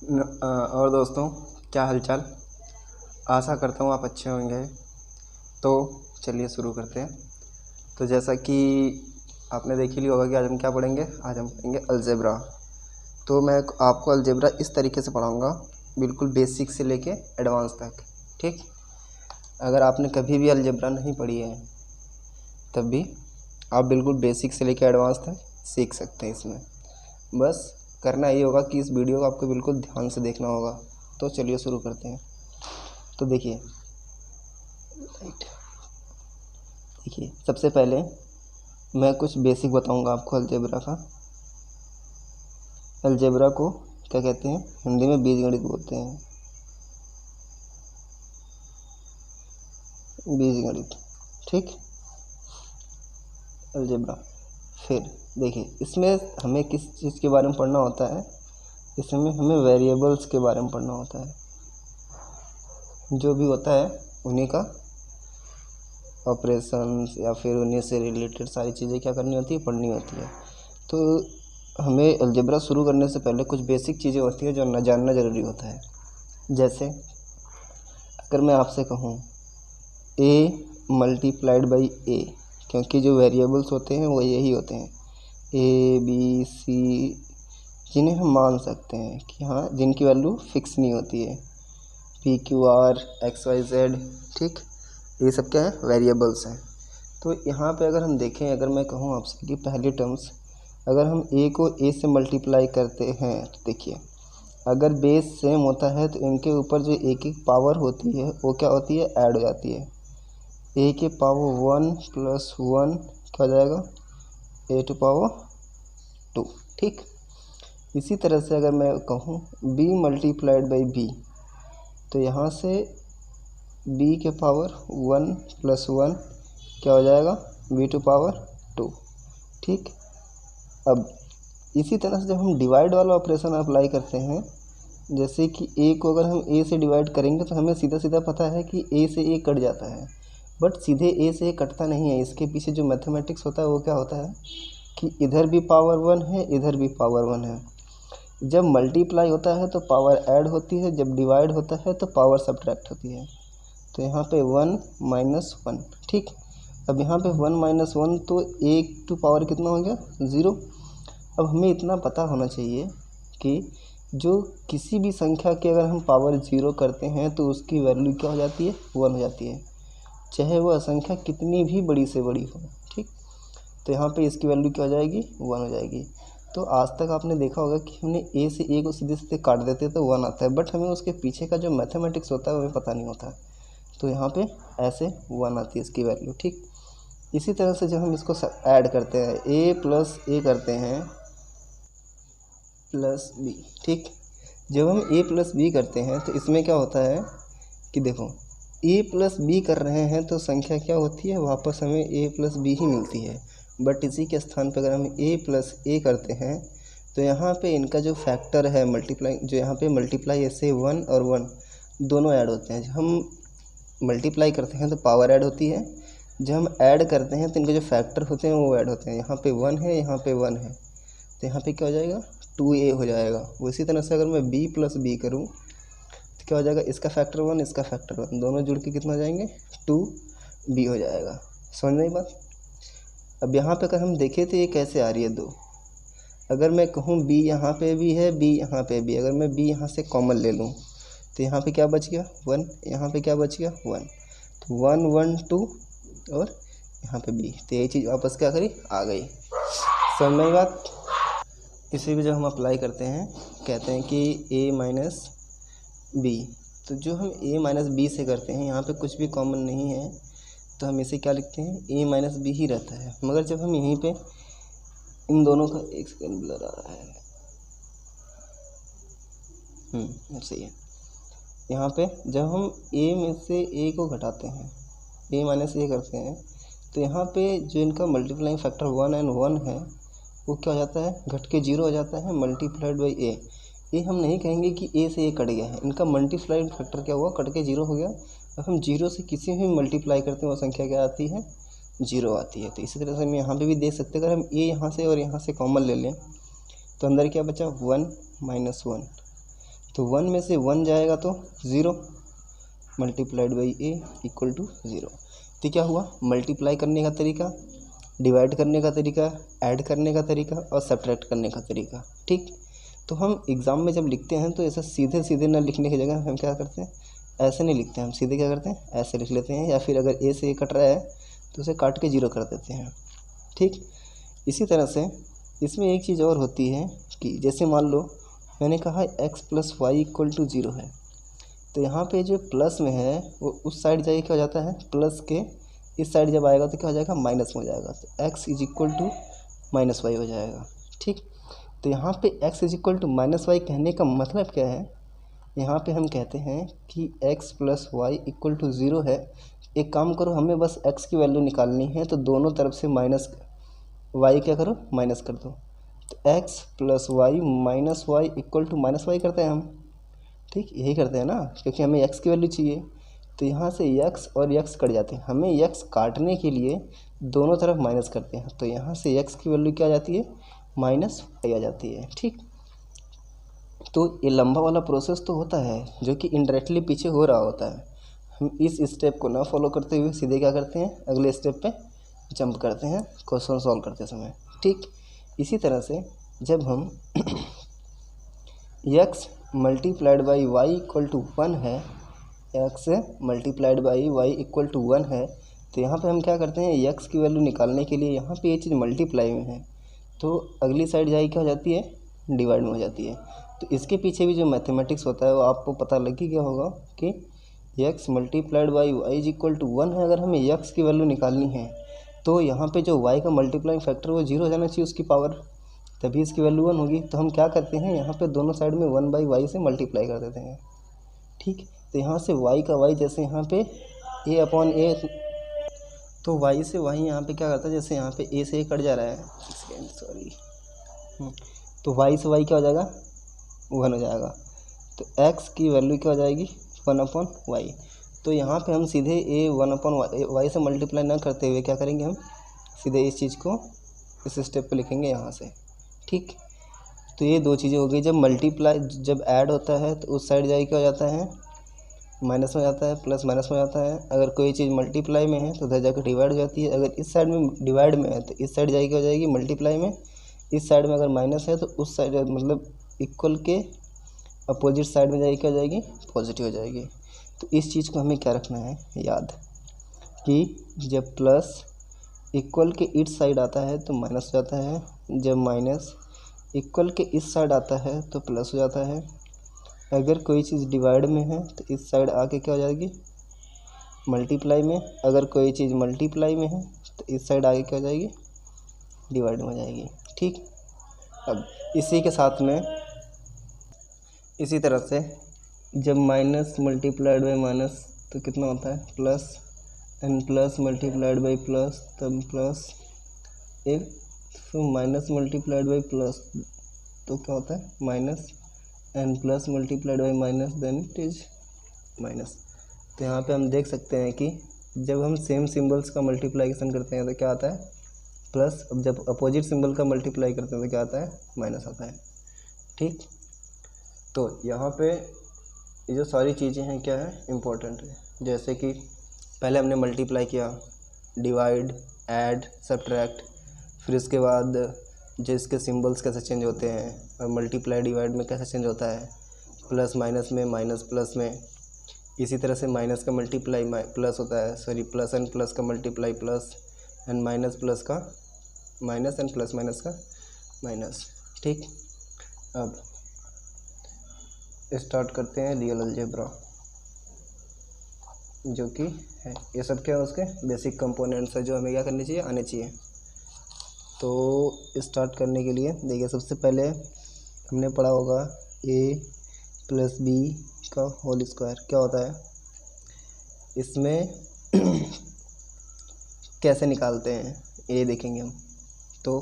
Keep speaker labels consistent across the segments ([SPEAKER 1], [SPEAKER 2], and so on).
[SPEAKER 1] और दोस्तों, क्या हालचाल। आशा करता हूँ आप अच्छे होंगे। तो चलिए शुरू करते हैं। तो जैसा कि आपने देख ही लिया होगा कि आज हम क्या पढ़ेंगे। आज हम पढ़ेंगे अलजेब्रा। तो मैं आपको अलजेब्रा इस तरीके से पढ़ाऊँगा, बिल्कुल बेसिक से लेके एडवांस तक। ठीक। अगर आपने कभी भी अलजेब्रा नहीं पढ़ी है तब भी आप बिल्कुल बेसिक से लेके एडवांस तक सीख सकते हैं। इसमें बस करना ये होगा कि इस वीडियो को आपको बिल्कुल ध्यान से देखना होगा। तो चलिए शुरू करते हैं। तो देखिए सबसे पहले मैं कुछ बेसिक बताऊंगा आपको अलजेब्रा का। अलजेब्रा को क्या कहते हैं? हिंदी में बीजगणित बोलते हैं। बीजगणित। ठीक। अलजेब्रा। फिर देखिए इसमें हमें किस चीज़ के बारे में पढ़ना होता है। इसमें हमें वेरिएबल्स के बारे में पढ़ना होता है। जो भी होता है उन्हीं का ऑपरेशंस या फिर उन्हीं से रिलेटेड सारी चीज़ें क्या करनी होती है, पढ़नी होती है। तो हमें अलजेब्रा शुरू करने से पहले कुछ बेसिक चीज़ें होती है जो न जानना ज़रूरी होता है। जैसे अगर मैं आपसे कहूँ a मल्टीप्लाइड बाई a, क्योंकि जो वेरिएबल्स होते हैं वो यही होते हैं a b c, जिन्हें हम मान सकते हैं कि हाँ, जिनकी वैल्यू फिक्स नहीं होती है, p q r x y z। ठीक। ये सब क्या है? वेरिएबल्स हैं। तो यहाँ पे अगर हम देखें, अगर मैं कहूँ आपसे कि पहली टर्म्स अगर हम a को a से मल्टीप्लाई करते हैं तो देखिए अगर बेस सेम होता है तो इनके ऊपर जो एक एक पावर होती है वो क्या होती है? ऐड हो जाती है। a के पावर 1 प्लस 1 क्या हो जाएगा? a to power 2। ठीक। इसी तरह से अगर मैं कहूँ b मल्टीप्लाइड बाई b, तो यहाँ से b के पावर 1 प्लस 1 क्या हो जाएगा? b to power 2। ठीक। अब इसी तरह से जब हम डिवाइड वाला ऑपरेशन अप्लाई करते हैं, जैसे कि a को अगर हम a से डिवाइड करेंगे तो हमें सीधा सीधा पता है कि a से a कट जाता है, बट सीधे a से a कटता नहीं है। इसके पीछे जो मैथमेटिक्स होता है वो क्या होता है कि इधर भी पावर 1 है, इधर भी पावर 1 है। जब मल्टीप्लाई होता है तो पावर ऐड होती है, जब डिवाइड होता है तो पावर सब्ट्रैक्ट होती है। तो यहाँ पे 1 माइनस 1। ठीक। अब यहाँ पे 1 माइनस 1 तो 1 टू पावर कितना हो गया? 0। अब हमें इतना पता होना चाहिए कि जो किसी भी संख्या की अगर हम पावर 0 करते हैं तो उसकी वैल्यू क्या हो जाती है? 1 हो जाती है, चाहे वह संख्या कितनी भी बड़ी से बड़ी हो। ठीक। तो यहाँ पे इसकी वैल्यू क्या हो जाएगी? 1 हो जाएगी। तो आज तक आपने देखा होगा कि हमने a से a को सीधे सीधे काट देते तो 1 आता है, बट हमें उसके पीछे का जो मैथमेटिक्स होता है हमें पता नहीं होता। तो यहाँ पे ऐसे 1 आती है इसकी वैल्यू। ठीक। इसी तरह से जब हम इसको ऐड करते हैं, a प्लस a करते हैं प्लस b। ठीक। जब हम a प्लस b करते हैं तो इसमें क्या होता है कि देखो a प्लस b कर रहे हैं तो संख्या क्या होती है? वापस हमें a प्लस b ही मिलती है। बट इसी के स्थान पर अगर हम a प्लस a करते हैं तो यहाँ पे इनका जो फैक्टर है मल्टीप्लाई, जो यहाँ पे मल्टीप्लाई ऐसे 1 और 1 दोनों ऐड होते हैं। जब हम मल्टीप्लाई करते हैं तो पावर ऐड होती है, जब हम ऐड करते हैं तो इनके जो फैक्टर होते हैं वो ऐड होते हैं। यहाँ पे 1 है, यहाँ पे 1 है, तो यहाँ पे क्या हो जाएगा? 2a हो जाएगा। वो इसी तरह से अगर मैं b प्लस b करूँ तो क्या हो जाएगा? इसका फैक्टर 1, इसका फैक्टर 1, दोनों जुड़ के कितना हो जाएंगे? 2b हो जाएगा। समझ में आई बात? अब यहाँ पे अगर हम देखें तो ये कैसे आ रही है 2। अगर मैं कहूँ b यहाँ पे भी है, b यहाँ पे भी, अगर मैं b यहाँ से कॉमन ले लूँ तो यहाँ पे क्या बच गया? 1। यहाँ पे क्या बच गया? 1। तो 1 1 2 और यहाँ पे b, तो ये चीज़ वापस क्या करी? आ गई। समझ में आई बात? इसी भी जब हम अप्लाई करते हैं, कहते हैं कि a माइनस b, तो जो हम a माइनस बी से करते हैं यहाँ पे कुछ भी कॉमन नहीं है, तो हम इसे क्या लिखते हैं? a माइनस बी ही रहता है। मगर जब हम यहीं पे इन दोनों का, एक सेकेंड ब्लर आ रहा है, सही है। यहाँ पे जब हम a में से a को घटाते हैं, a माइनस a करते हैं, तो यहाँ पे जो इनका मल्टीप्लाइंग फैक्टर 1 एंड 1 है वो क्या हो जाता है? घट के 0 हो जाता है, मल्टीप्लाइड बाई a। ये हम नहीं कहेंगे कि a से a कट गया है, इनका मल्टीप्लाइड फैक्टर क्या हुआ? कट के 0 हो गया। अब हम 0 से किसी भी मल्टीप्लाई करते हैं वो संख्या क्या आती है? 0 आती है। तो इसी तरह से हम यहाँ पे भी देख सकते हैं, अगर हम a यहाँ से और यहाँ से कॉमन ले लें तो अंदर क्या बचा? 1 माइनस 1। तो 1 में से 1 जाएगा तो 0 multiplied by a equal to 0। तो क्या हुआ, मल्टीप्लाई करने का तरीका, डिवाइड करने का तरीका, ऐड करने का तरीका और सब्ट्रैक्ट करने का तरीका। ठीक, तो हम एग्ज़ाम में जब लिखते हैं तो ऐसा सीधे सीधे ना लिखने की जगह हम क्या करते हैं, ऐसे नहीं लिखते हैं, हम सीधे क्या करते हैं, ऐसे लिख लेते हैं, या फिर अगर ए से ए कट रहा है तो उसे काट के 0 कर देते हैं। ठीक, इसी तरह से इसमें एक चीज़ और होती है कि जैसे मान लो मैंने कहा x plus y equal to 0 है, तो यहाँ पे जो प्लस में है वो उस साइड जाके क्या हो जाता है, प्लस के इस साइड जब आएगा तो क्या हो जाएगा, माइनस में हो जाएगा, तो x is equal to minus y हो जाएगा। ठीक, तो यहाँ पे x is equal to minus y कहने का मतलब क्या है, यहाँ पे हम कहते हैं कि x plus y equal to 0 है। एक काम करो, हमें बस x की वैल्यू निकालनी है, तो दोनों तरफ से माइनस y क्या करो, माइनस कर दो, तो x plus y minus y equal to minus y करते हैं हम। ठीक, यही करते हैं ना, क्योंकि हमें x की वैल्यू चाहिए। तो यहाँ से x और x कट जाते हैं, हमें x काटने के लिए दोनों तरफ माइनस करते हैं, तो यहाँ से x की वैल्यू क्या आ जाती है, माइनस वाई आ जाती है। ठीक, तो ये लंबा वाला प्रोसेस तो होता है जो कि इनडायरेक्टली पीछे हो रहा होता है। हम इस स्टेप को ना फॉलो करते हुए सीधे क्या करते हैं, अगले स्टेप पे जंप करते हैं क्वेश्चन सॉल्व करते समय। ठीक, इसी तरह से जब हम x multiplied by y equal to 1 है, x multiplied by y equal to 1 है, तो यहाँ पे हम क्या करते हैं, x की वैल्यू निकालने के लिए यहाँ पे ये चीज़ मल्टीप्लाई में है, तो अगली साइड जाए क्या हो जाती है, डिवाइड में हो जाती है। तो इसके पीछे भी जो मैथमेटिक्स होता है वो आपको पता लग ही गया होगा कि x multiplied by y is equal to 1 है। अगर हमें x की वैल्यू निकालनी है तो यहाँ पे जो y का मल्टीप्लाइंग फैक्टर वो 0 हो जाना चाहिए, उसकी पावर, तभी इसकी वैल्यू 1 होगी। तो हम क्या करते हैं, यहाँ पे दोनों साइड में 1 बाई वाई से मल्टीप्लाई कर देते हैं। ठीक, तो यहाँ से y का y जैसे यहाँ पे a अपॉन ए, तो y से y यहाँ पे क्या करता है, जैसे यहाँ पे a से a कट जा रहा है, सॉरी, तो y से y क्या हो जाएगा, 1 हो जाएगा, तो x की वैल्यू क्या हो जाएगी, 1 अपॉन वाई। तो यहाँ पे हम सीधे a 1 अपॉन वाई से मल्टीप्लाई ना करते हुए क्या करेंगे, हम सीधे इस चीज़ को इस स्टेप पे लिखेंगे यहाँ से। ठीक, तो ये दो चीज़ें हो गई। जब मल्टीप्लाई, जब ऐड होता है तो उस साइड जाके क्या हो जाता है, माइनस में जाता है, प्लस माइनस में जाता है। अगर कोई चीज़ मल्टीप्लाई में है तो उधर जाकर डिवाइड हो जाती है। अगर इस साइड में डिवाइड में है तो इस साइड जाके हो जाएगी मल्टीप्लाई में। इस साइड में अगर माइनस है तो उस साइड मतलब इक्वल के अपोजिट साइड में जाएगी क्या हो जाएगी, पॉजिटिव हो जाएगी। तो इस चीज़ को हमें क्या रखना है याद, कि जब प्लस इक्वल के इस साइड आता है तो माइनस हो जाता है, जब माइनस इक्वल के इस साइड आता है तो प्लस हो जाता है। अगर कोई चीज़ डिवाइड में है तो इस साइड आके क्या हो जाएगी, मल्टीप्लाई में। अगर कोई चीज़ मल्टीप्लाई में है तो इस साइड आगे क्या हो जाएगी, डिवाइड में हो जाएगी। ठीक, अब इसी के साथ में इसी तरह से जब माइनस मल्टीप्लाइड बाई माइनस तो कितना होता है, plus, and plus multiplied by plus तब प्लस एक, तो माइनस मल्टीप्लाइड बाई प्लस तो क्या होता है, minus, and plus multiplied by minus then it is minus. तो यहाँ पे हम देख सकते हैं कि जब हम सेम सिंबल्स का मल्टीप्लाइकेशन करते हैं तो क्या आता है, प्लस। अब जब अपोजिट सिंबल का मल्टीप्लाई करते हैं तो क्या आता है, माइनस आता है। ठीक, तो यहाँ पे ये जो सारी चीज़ें हैं क्या है, इम्पोर्टेंट है। जैसे कि पहले हमने मल्टीप्लाई किया, डिवाइड, ऐड, सब्ट्रैक्ट, फिर इसके बाद जो इसके सिंबल्स कैसे चेंज होते हैं, और मल्टीप्लाई डिवाइड में कैसे चेंज होता है, प्लस माइनस में, माइनस प्लस में। इसी तरह से माइनस का मल्टीप्लाई प्लस होता है, सॉरी प्लस एंड प्लस का multiply plus, and minus plus का माइनस, एंड प्लस माइनस का माइनस। ठीक, अब स्टार्ट करते हैं रियल अलजेब्रा, जो कि है ये सब क्या है, उसके बेसिक कंपोनेंट्स है जो हमें क्या करनी चाहिए, आने चाहिए। तो स्टार्ट करने के लिए देखिए, सबसे पहले हमने पढ़ा होगा a प्लस बी का होल स्क्वायर क्या होता है, इसमें कैसे निकालते हैं ये देखेंगे हम। तो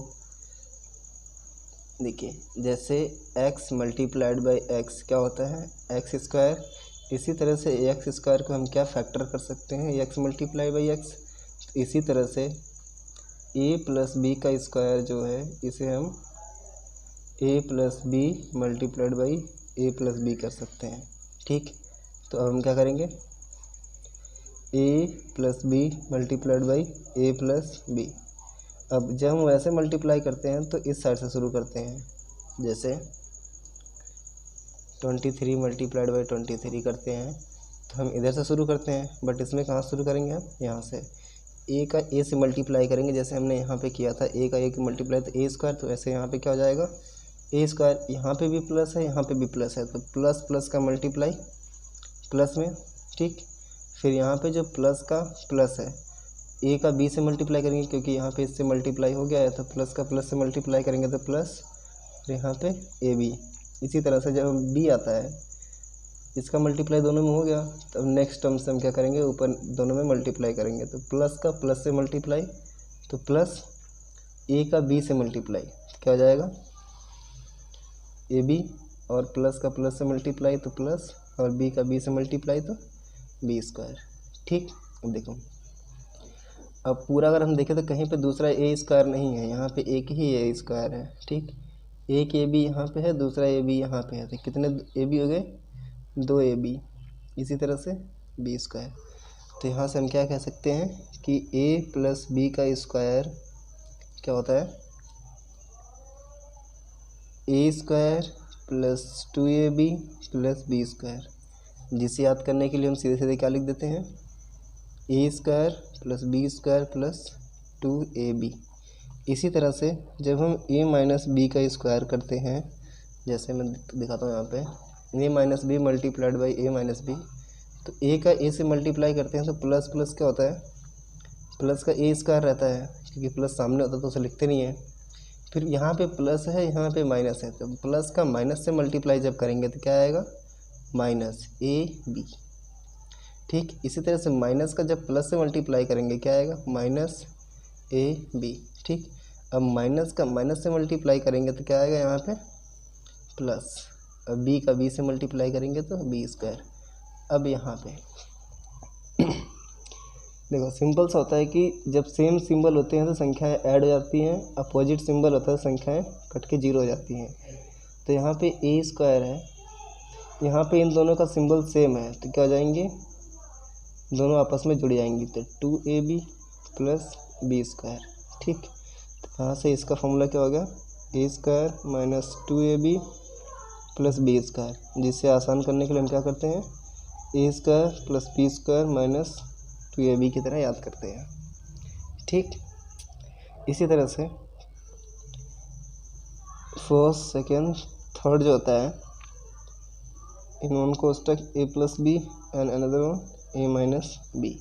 [SPEAKER 1] देखिए, जैसे x मल्टीप्लाइड बाई x क्या होता है, एक्स स्क्वायर। इसी तरह से एक्स स्क्वायर को हम क्या फैक्टर कर सकते हैं, x मल्टीप्लाई बाई x। इसी तरह से a प्लस बी का स्क्वायर जो है, इसे हम a plus B multiplied by A plus B कर सकते हैं। ठीक, तो अब हम क्या करेंगे, A plus B multiplied by A plus B. अब जब हम वैसे मल्टीप्लाई करते हैं तो इस साइड से शुरू करते हैं, जैसे 23 मल्टीप्लाइड बाई 23 करते हैं तो हम इधर से शुरू करते हैं, बट इसमें कहाँ शुरू करेंगे हम, यहाँ से ए का ए से मल्टीप्लाई करेंगे, जैसे हमने यहाँ पे किया था ए का ए की मल्टीप्लाई तो ए स्क्वायर, तो ऐसे यहाँ पे क्या हो जाएगा ए स्क्वायर, यहाँ पे भी प्लस है यहाँ पे भी प्लस है तो प्लस प्लस का मल्टीप्लाई प्लस में। ठीक, फिर यहाँ पे जो प्लस का प्लस है ए का बी से मल्टीप्लाई करेंगे क्योंकि यहाँ पे इससे मल्टीप्लाई हो गया है तो प्लस का प्लस से मल्टीप्लाई करेंगे तो प्लस, फिर यहाँ पे ए बी। इसी तरह से जब बी आता है इसका मल्टीप्लाई दोनों में हो गया, तब नेक्स्ट टर्म से हम क्या करेंगे, ऊपर दोनों में मल्टीप्लाई करेंगे तो प्लस का प्लस से मल्टीप्लाई तो प्लस ए का बी से मल्टीप्लाई क्या हो जाएगा ए बी, और प्लस का प्लस से मल्टीप्लाई तो प्लस, और बी का बी से मल्टीप्लाई तो बी स्क्वायर। ठीक, अब देखो, अब पूरा अगर हम देखें तो कहीं पे दूसरा ए स्क्वायर नहीं है, यहाँ पे एक ही ए स्क्वायर है। ठीक, एक ए बी यहाँ पे है, दूसरा ए बी यहाँ पे है, तो कितने ए बी हो गए, 2 ए बी, इसी तरह से बी स्क्वायर। तो यहाँ से हम क्या कह सकते हैं कि ए प्लस बी का स्क्वायर क्या होता है, A square plus 2ab plus B square, जिसे याद करने के लिए हम सीधे सीधे क्या लिख देते हैं, A square plus B square plus 2ab। इसी तरह से जब हम a माइनस बी का स्क्वायर करते हैं, जैसे मैं दिखाता हूँ यहाँ पे a minus B multiplied by a minus B, तो a का a से मल्टीप्लाई करते हैं तो प्लस प्लस क्या होता है, प्लस का a स्क्वायर रहता है, क्योंकि प्लस सामने होता है तो उसे लिखते नहीं है। फिर यहाँ पे प्लस है यहाँ पे माइनस है, तो प्लस का माइनस से मल्टीप्लाई जब करेंगे तो क्या आएगा, माइनस ए बी। ठीक, इसी तरह से माइनस का जब प्लस से मल्टीप्लाई करेंगे क्या आएगा, माइनस ए बी। ठीक, अब माइनस का माइनस से मल्टीप्लाई करेंगे तो क्या आएगा यहाँ पे प्लस, अब बी का बी से मल्टीप्लाई करेंगे तो बी स्क्वायर। अब यहाँ पे देखो सिंपल सा होता है कि जब सेम सिंबल होते हैं तो संख्याएं ऐड हो जाती हैं, अपोजिट सिंबल होता है तो संख्याएं कट के जीरो हो जाती हैं। तो यहाँ पे ए स्क्वायर है, यहाँ पे इन दोनों का सिंबल सेम है तो क्या हो जाएंगे, दोनों आपस में जुड़ जाएंगी, तो 2ab प्लस बी स्क्वायर। ठीक, तो यहाँ से इसका फॉर्मूला क्या हो गया, A square minus 2ab plus B square, जिससे आसान करने के लिए हम क्या करते हैं, A square plus B square minus 2ab की तरह याद करते हैं। ठीक, इसी तरह से फर्स्ट सेकेंड थर्ड जो होता है, इन वन कोष्टक A plus B and another one A minus B.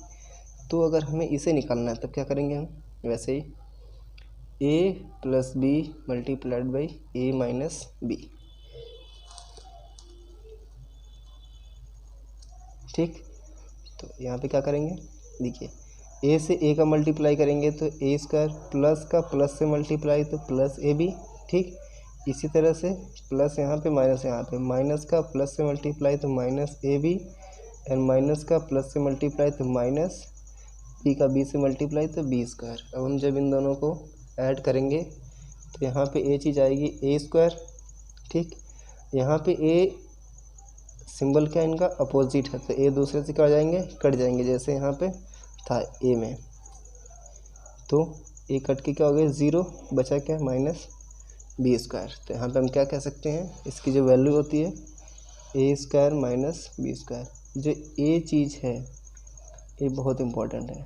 [SPEAKER 1] तो अगर हमें इसे निकालना है तब क्या करेंगे हम, वैसे ही A plus B multiplied by A minus B. ठीक, तो यहाँ पे क्या करेंगे, देखिए ए से ए का मल्टीप्लाई करेंगे तो ए स्क्वायर, प्लस का प्लस से मल्टीप्लाई तो प्लस ए बी। ठीक, इसी तरह से प्लस यहाँ पे माइनस यहाँ पे, माइनस का प्लस से मल्टीप्लाई तो minus A b, and minus का प्लस से मल्टीप्लाई तो माइनस बी का बी से मल्टीप्लाई तो बी स्क्वायर। अब हम जब इन दोनों को ऐड करेंगे तो यहाँ पे ए चीज़ आएगी ए स्क्वायर। ठीक, यहाँ पे ए सिंबल क्या इनका अपोजिट है तो ए दूसरे से क्या हो जाएंगे, कट जाएंगे, जैसे यहाँ पे था ए में, तो ए कट के क्या हो गया, ज़ीरो, बचा क्या, माइनस बी स्क्वायर। तो यहाँ पे हम क्या कह सकते हैं, इसकी जो वैल्यू होती है A square minus B square. जो ए चीज़ है ये बहुत इम्पोर्टेंट है,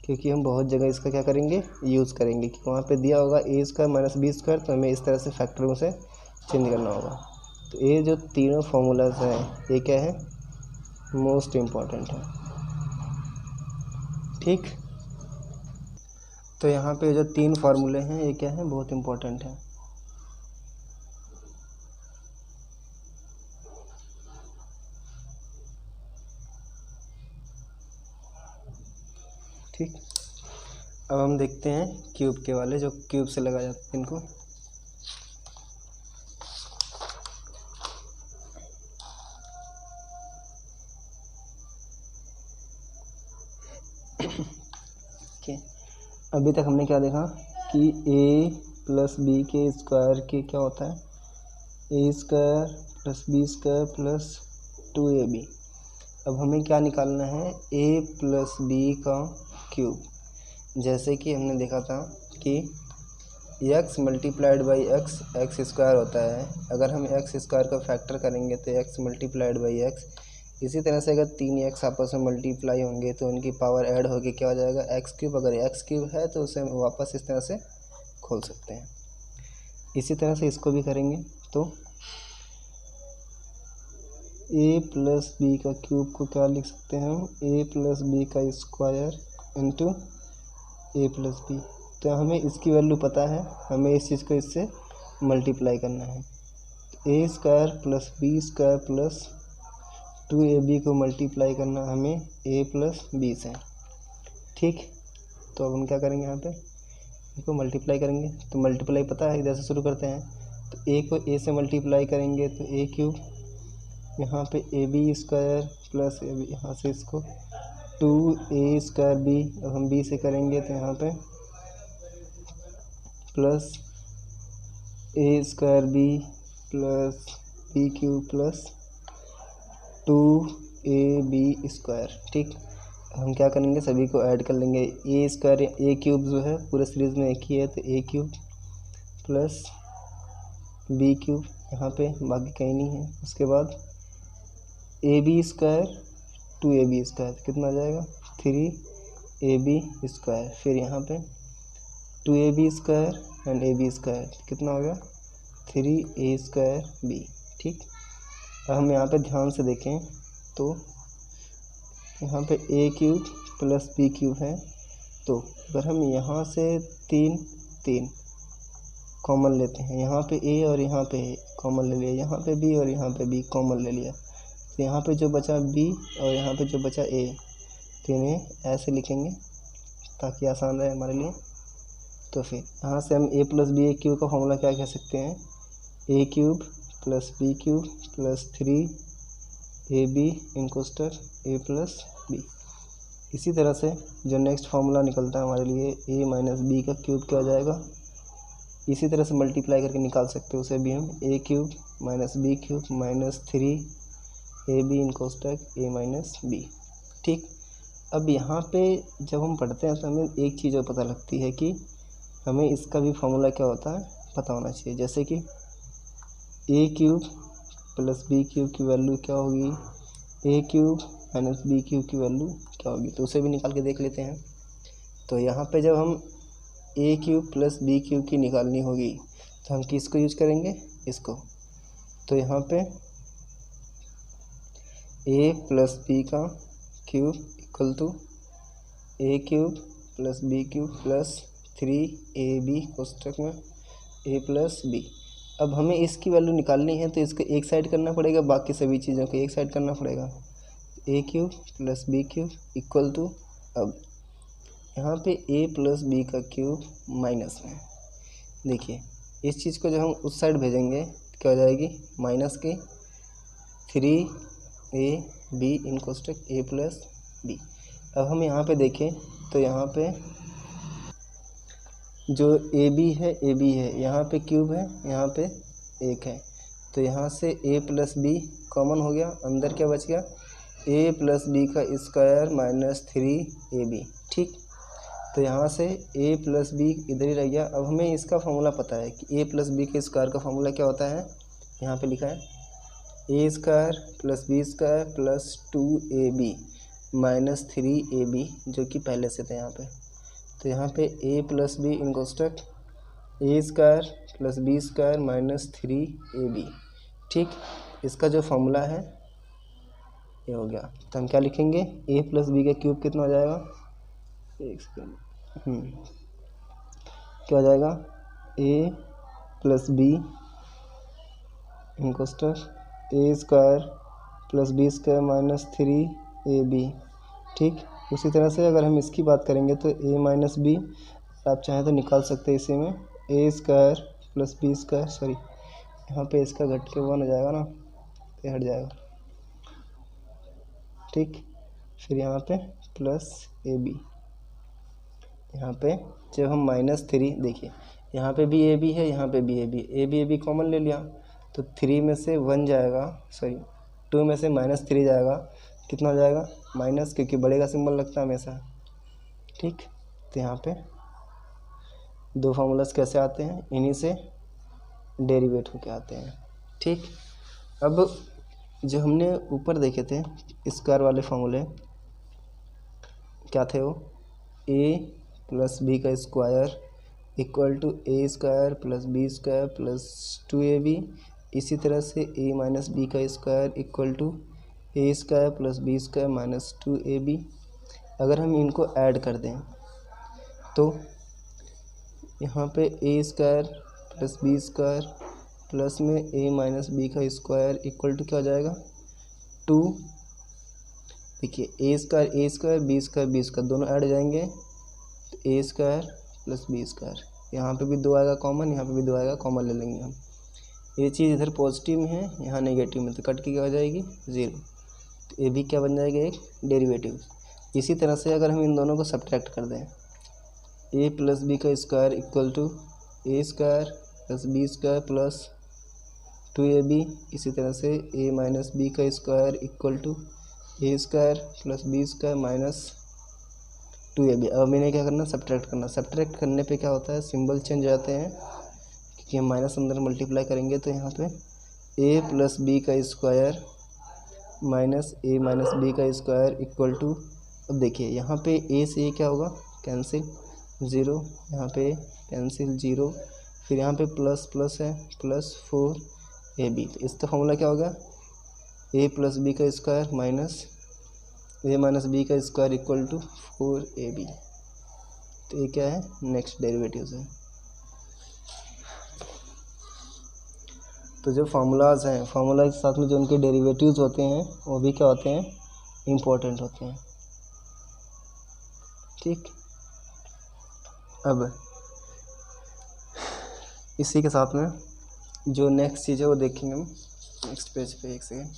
[SPEAKER 1] क्योंकि हम बहुत जगह इसका क्या करेंगे, यूज़ करेंगे कि वहाँ पे दिया होगा ए स्क्वायर माइनस बी स्क्वायर, तो हमें इस तरह से फैक्टर में से चेंज करना होगा। तो ये जो तीनों फॉर्मूलाज हैं ये क्या है, मोस्ट इम्पॉर्टेंट है। ठीक, तो यहाँ पे जो 3 फार्मूले हैं ये क्या है, बहुत इम्पोर्टेंट है। ठीक, अब हम देखते हैं क्यूब के वाले, जो क्यूब से लगा जाते हैं इनको। अभी तक हमने क्या देखा कि a प्लस बी के स्क्वायर के क्या होता है, A square plus B square plus 2ab। अब हमें क्या निकालना है, a प्लस बी का क्यूब। जैसे कि हमने देखा था कि x multiplied by X square होता है। अगर हम एक्स स्क्वायर का फैक्टर करेंगे तो x मल्टीप्लाइड बाई एक्स। इसी तरह से अगर 3x आपस में मल्टीप्लाई होंगे तो उनकी पावर ऐड होके क्या हो जाएगा, एक्स क्यूब। अगर एक्स क्यूब है तो उसे वापस इस तरह से खोल सकते हैं। इसी तरह से इसको भी करेंगे तो a प्लस बी का क्यूब को क्या लिख सकते हैं हम, a प्लस बी का square into a plus b. तो हमें इसकी वैल्यू पता है, हमें इस चीज़ को इससे मल्टीप्लाई करना है। a square plus B square plus 2ab को मल्टीप्लाई करना हमें a प्लस बी से। ठीक, तो अब हम क्या करेंगे, यहाँ पे इनको मल्टीप्लाई करेंगे। तो मल्टीप्लाई पता है, इधर से शुरू करते हैं। तो a को a से मल्टीप्लाई करेंगे तो a क्यूब, यहाँ पे a b square plus a b, यहाँ से इसको 2a स्क्वायर बी। अब हम b से करेंगे तो यहाँ पे plus a square b plus B cube plus 2ab square. ठीक, हम क्या करेंगे, सभी को ऐड कर लेंगे। ए स्क्वायर ए क्यूब जो है पूरे सीरीज़ में एक ही है, तो ए क्यूब प्लस बी क्यूब, यहाँ पे बाकी कहीं नहीं है। उसके बाद ए बी स्क्वायर 2ab स्क्वायर, कितना आ जाएगा 3ab स्क्वायर। फिर यहाँ पे 2ab square and a b square, कितना हो गया 3a स्क्वायर बी। ठीक, अब हम यहाँ पे ध्यान से देखें तो यहाँ पे ए क्यूब प्लस बी क्यूब है। तो अगर हम यहाँ से 3 कॉमन लेते हैं, यहाँ पे a और यहाँ पे कॉमन ले लिया, यहाँ पे b और यहाँ पे b कॉमन ले लिया, तो यहाँ पे जो बचा b और यहाँ पे जो बचा a, तो इन्हें ऐसे लिखेंगे ताकि आसान रहे हमारे लिए। तो फिर यहाँ से हम a प्लस बी क्यूब का फॉर्मूला क्या कह सकते हैं, a cube plus B cube plus 3ab इनकोस्टर a प्लस बी। इसी तरह से जो नेक्स्ट फार्मूला निकलता है हमारे लिए, a माइनस बी का क्यूब क्या हो जाएगा, इसी तरह से मल्टीप्लाई करके निकाल सकते हैं उसे भी हम, a cube minus b cube minus 3ab इनकोस्टर a माइनस बी। ठीक, अब यहाँ पे जब हम पढ़ते हैं तो हमें एक चीज़ और पता लगती है कि हमें इसका भी फार्मूला क्या होता है पता होना चाहिए। जैसे कि a cube plus B cube की वैल्यू क्या होगी, a cube minus b cube की वैल्यू क्या होगी, तो उसे भी निकाल के देख लेते हैं। तो यहाँ पे जब हम a cube plus B cube की निकालनी होगी तो हम किसको यूज करेंगे, इसको। तो यहाँ पे a प्लस बी का cube equal to a cube plus B cube plus 3ab कोष्ठक में a प्लस बी। अब हमें इसकी वैल्यू निकालनी है तो इसको एक साइड करना पड़ेगा, बाकी सभी चीज़ों को एक साइड करना पड़ेगा। a cube plus B cube equal to, अब यहाँ पे a प्लस बी का क्यूब माइनस में, देखिए इस चीज़ को जब हम उस साइड भेजेंगे क्या हो जाएगी, माइनस की 3ab इन कोष्ठक a प्लस बी। अब हम यहाँ पे देखें तो यहाँ पे जो ab है, यहाँ पे क्यूब है, यहाँ पे 1 है, तो यहाँ से a प्लस बी कॉमन हो गया, अंदर क्या बच गया, a प्लस बी का स्क्वायर माइनस 3ab। ठीक, तो यहाँ से a प्लस बी इधर ही रह गया। अब हमें इसका फार्मूला पता है कि a प्लस बी के स्क्वायर का फार्मूला क्या होता है, यहाँ पे लिखा है a square plus B square plus 2ab minus 3ab, जो कि पहले से थे यहाँ पे। तो यहाँ पे a प्लस बी इन कोष्ठक a square plus B square minus 3ab। ठीक, इसका जो फार्मूला है ये हो गया। तो हम क्या लिखेंगे, a प्लस बी का क्यूब कितना हो जाएगा, एक सेकेंड, क्या हो जाएगा, a प्लस बी इन कोष्ठक a square plus B square minus 3ab। ठीक, उसी तरह से अगर हम इसकी बात करेंगे तो a माइनस बी, आप चाहें तो निकाल सकते हैं इसी में, a square plus B square, sorry यहाँ पे इसका घट के 1 हो जाएगा ना, तो हट जाएगा। ठीक, फिर यहाँ पे प्लस ab, यहाँ पे जब हम माइनस 3, देखिए यहाँ पे भी ab है, यहाँ पे भी ab कॉमन ले लिया, तो 3 में से 1 जाएगा, सॉरी 2 में से -3 जाएगा, कितना हो जाएगा माइनस, क्योंकि बड़े का सिंबल लगता है हमेशा। ठीक, तो यहाँ पे दो फार्मूलाज कैसे आते हैं, इन्हीं से डेरिवेट होके आते हैं। ठीक, अब जो हमने ऊपर देखे थे स्क्वायर वाले फार्मूले, क्या थे वो, a प्लस बी का square equal to a square plus B square plus 2ab। इसी तरह से a माइनस बी का square equal to a square plus B square minus 2ab। अगर हम इनको ऐड कर दें तो यहाँ पे A square plus B square plus में a माइनस बी का स्क्वायर इक्वल टू क्या हो जाएगा 2। देखिए ए स्क्वायर बी स्क्वायर दोनों ऐड हो जाएंगे, तो A square plus B square, यहाँ पे भी 2 आएगा कॉमन, यहाँ पे भी 2 आएगा कॉमन, ले लेंगे हम। ये चीज़ इधर पॉजिटिव में है, यहाँ नेगेटिव में, तो कट के क्या हो जाएगी 0। तो ये भी क्या बन जाएगा, एक डेरिवेटिव। इसी तरह से अगर हम इन दोनों को सब्ट्रैक्ट कर दें, ए प्लस बी का square equal to a square plus B square plus 2ab। इसी तरह से ए माइनस बी का square equal to a square plus B square minus 2ab। अब इन्हें क्या करना, सब्ट्रैक्ट करना। सब्ट्रैक्ट करने पे क्या होता है, सिंबल चेंज हो जाते हैं, क्योंकि हम माइनस अंदर मल्टीप्लाई करेंगे। तो यहाँ पे ए प्लस बी का स्क्वायर माइनस ए माइनस बी का स्क्वायर इक्वल टू, अब देखिए यहाँ पे ए से ए क्या होगा, कैंसिल, 0, यहाँ पे कैंसिल 0, फिर यहाँ पे प्लस प्लस है, प्लस 4ab। तो इसका फॉर्मूला क्या होगा, ए प्लस बी का स्क्वायर माइनस ए माइनस बी का स्क्वायर इक्वल टू 4ab। तो ये क्या है, नेक्स्ट डेरिवेटिव्स है। तो जो फार्मूलाज हैं, फार्मूला के साथ में जो उनके डेरिवेटिव्स होते हैं वो भी क्या होते हैं, इम्पोर्टेंट होते हैं। ठीक, अब इसी के साथ में जो नेक्स्ट चीज़ है वो देखेंगे हम नेक्स्ट पेज पे। एक सेकेंड,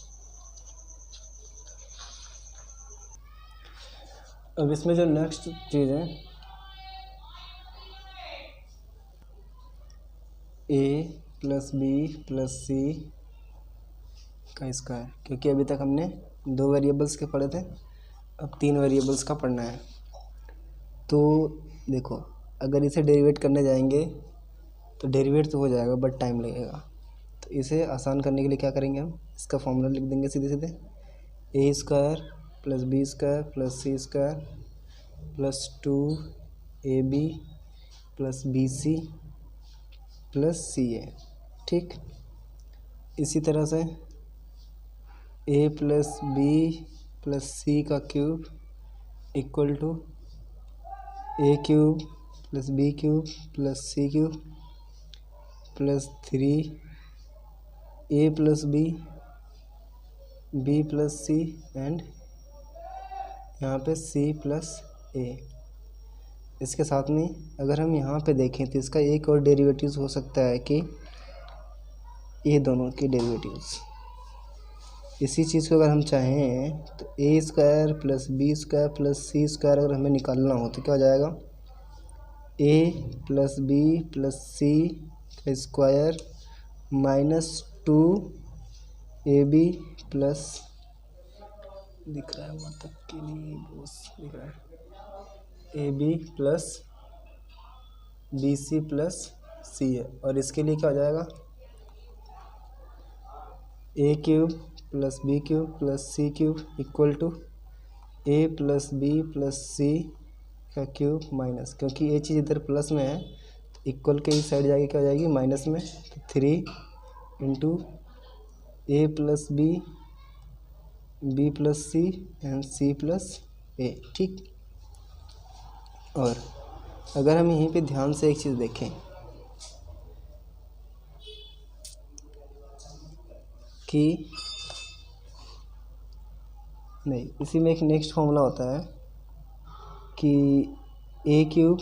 [SPEAKER 1] अब इसमें जो नेक्स्ट चीज़ है, ए प्लस बी प्लस सी का स्क्वायर, क्योंकि अभी तक हमने 2 वेरिएबल्स के पढ़े थे, अब 3 वेरिएबल्स का पढ़ना है। तो देखो अगर इसे डेरिवेट करने जाएंगे तो डेरिवेट तो हो जाएगा बट टाइम लगेगा। तो इसे आसान करने के लिए क्या करेंगे, हम इसका फॉर्मूला लिख देंगे सीधे सीधे, A square plus B square plus C square plus 2ab plus B C plus C A. ठीक, इसी तरह से A plus B plus C का cube equal to A cube plus B cube plus C cube plus 3 A plus B plus C and यहाँ पे सी plus ए। इसके साथ में अगर हम यहाँ पे देखें तो इसका एक और डेरिवेटिव्स हो सकता है कि ये दोनों के डेरिवेटिव्स, इसी चीज़ को अगर हम चाहें तो A square plus B square plus C square अगर हमें निकालना हो तो क्या हो जाएगा, A plus B plus C का स्क्वायर माइनस 2ab प्लस, दिख रहा है वहाँ तक के लिए बॉस, दिख रहा है, A B plus B C plus C है। और इसके लिए क्या हो जाएगा, A cube plus B cube plus C cube equal to A plus B plus C का क्यूब माइनस, क्योंकि ये चीज़ इधर प्लस में है तो इक्वल के ही साइड जाके क्या हो जाएगी माइनस में, तो 3 into A plus B plus C and C plus A. ठीक, और अगर हम यहीं पे ध्यान से एक चीज़ देखें कि नहीं, इसी में एक नेक्स्ट फॉर्मूला होता है कि A cube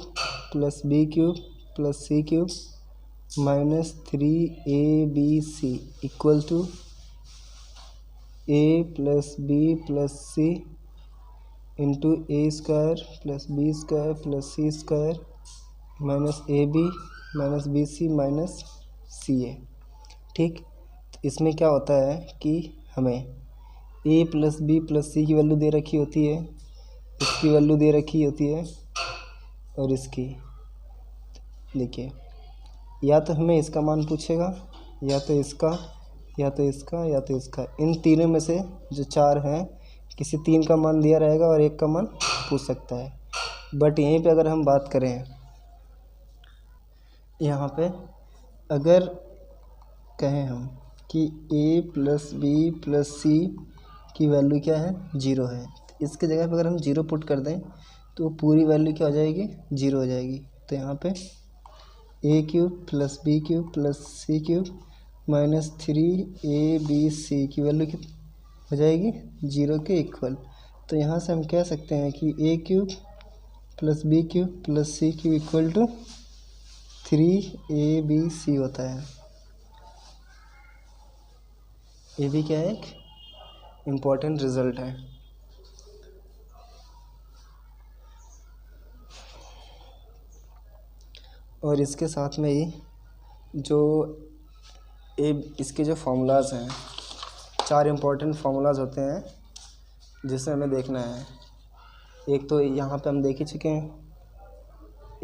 [SPEAKER 1] plus B cube plus C cube minus 3ab equal to A plus B plus C into A square plus B square plus C square minus A B minus B C minus C A. ठीक, इसमें क्या होता है कि हमें a plus B plus C की value दे रखी होती है, इसकी वैल्यू दे रखी होती है और इसकी। देखिए, या तो हमें इसका मान पूछेगा, या तो इसका, या तो इसका, या तो इसका। इन तीनों में से जो 4 हैं, किसी 3 का मान दिया रहेगा और 1 का मान पूछ सकता है। बट यहीं पे अगर हम बात करें, यहाँ पे अगर कहें हम कि a plus B plus C की वैल्यू क्या है, 0 है, तो इसके जगह पे अगर हम 0 पुट कर दें तो पूरी वैल्यू क्या हो जाएगी, 0 हो जाएगी। तो यहाँ पे a cube plus B cube plus C cube minus 3ab की वैल्यू कितनी हो जाएगी, 0 के इक्वल। तो यहाँ से हम कह सकते हैं कि a cube plus B cube plus C cube equal to 3abc होता है। ये भी क्या है, एक इम्पॉर्टेंट रिजल्ट है। और इसके साथ में ही जो इसके जो फार्मूलाज हैं, 4 इम्पॉर्टेंट फार्मूलाज होते हैं जिसे हमें देखना है। एक तो यहाँ पे हम देख ही चुके हैं,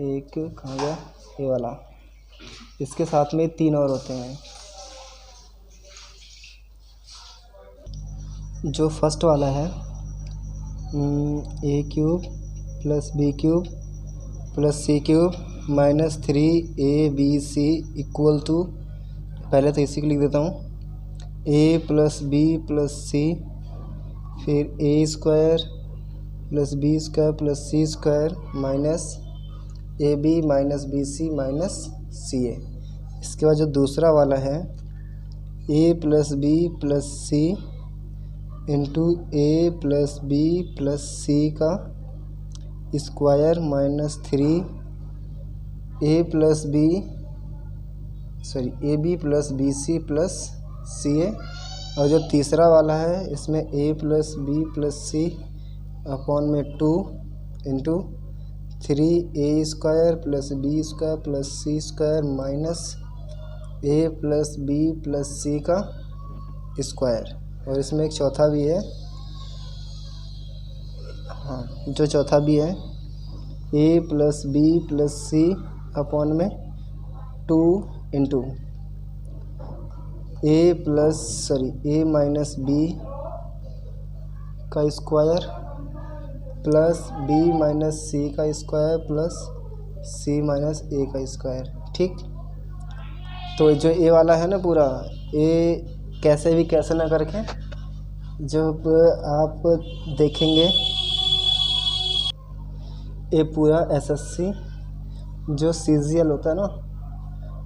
[SPEAKER 1] एक कहाँ गया, ये वाला। इसके साथ में 3 और होते हैं। जो फर्स्ट वाला है a cube plus B cube plus C cube minus 3abc equal to, पहले तो इसी को लिख देता हूँ, a plus B plus C, फिर a square plus B square plus C square minus ab minus B C minus C A. इसके बाद जो दूसरा वाला है a plus B plus C into a plus B plus C का square minus 3 A B plus B C plus C A. और जो तीसरा वाला है इसमें a plus B plus C upon में 2 into 3a square plus B square plus C square minus a plus B plus C का square. और इसमें एक चौथा भी है, हाँ, जो चौथा भी है a plus B plus C upon में 2 इंटू a माइनस बी का square plus b minus c का square plus c minus a का स्क्वायर। ठीक, तो जो a वाला है ना पूरा, a कैसे भी कैसे ना करके जब आप देखेंगे ये पूरा एसएससी जो सीजीएल होता है ना,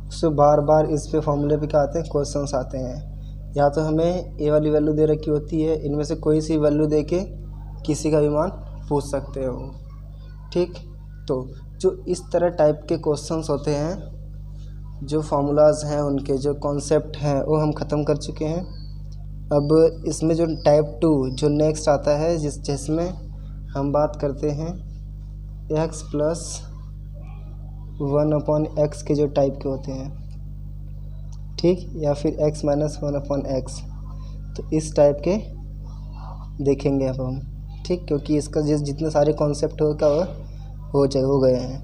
[SPEAKER 1] उससे बार बार इस पे फॉर्मूले पे क्या आते हैं, क्वेश्चंस आते हैं। या तो हमें ए वाली वैल्यू दे रखी होती है, इनमें से कोई सी वैल्यू दे के किसी का भी मान पूछ सकते हो। ठीक, तो जो इस तरह टाइप के क्वेश्चंस होते हैं, जो फार्मूलाज हैं उनके जो कॉन्सेप्ट हैं वो हम ख़त्म कर चुके हैं। अब इसमें जो टाइप 2 जो नेक्स्ट आता है, जिसमें हम बात करते हैं x प्लस 1/x के जो टाइप के होते हैं, ठीक, या फिर x माइनस 1/x, तो इस टाइप के देखेंगे अब हम। ठीक, क्योंकि इसका जितने सारे कॉन्सेप्ट हो गए हैं।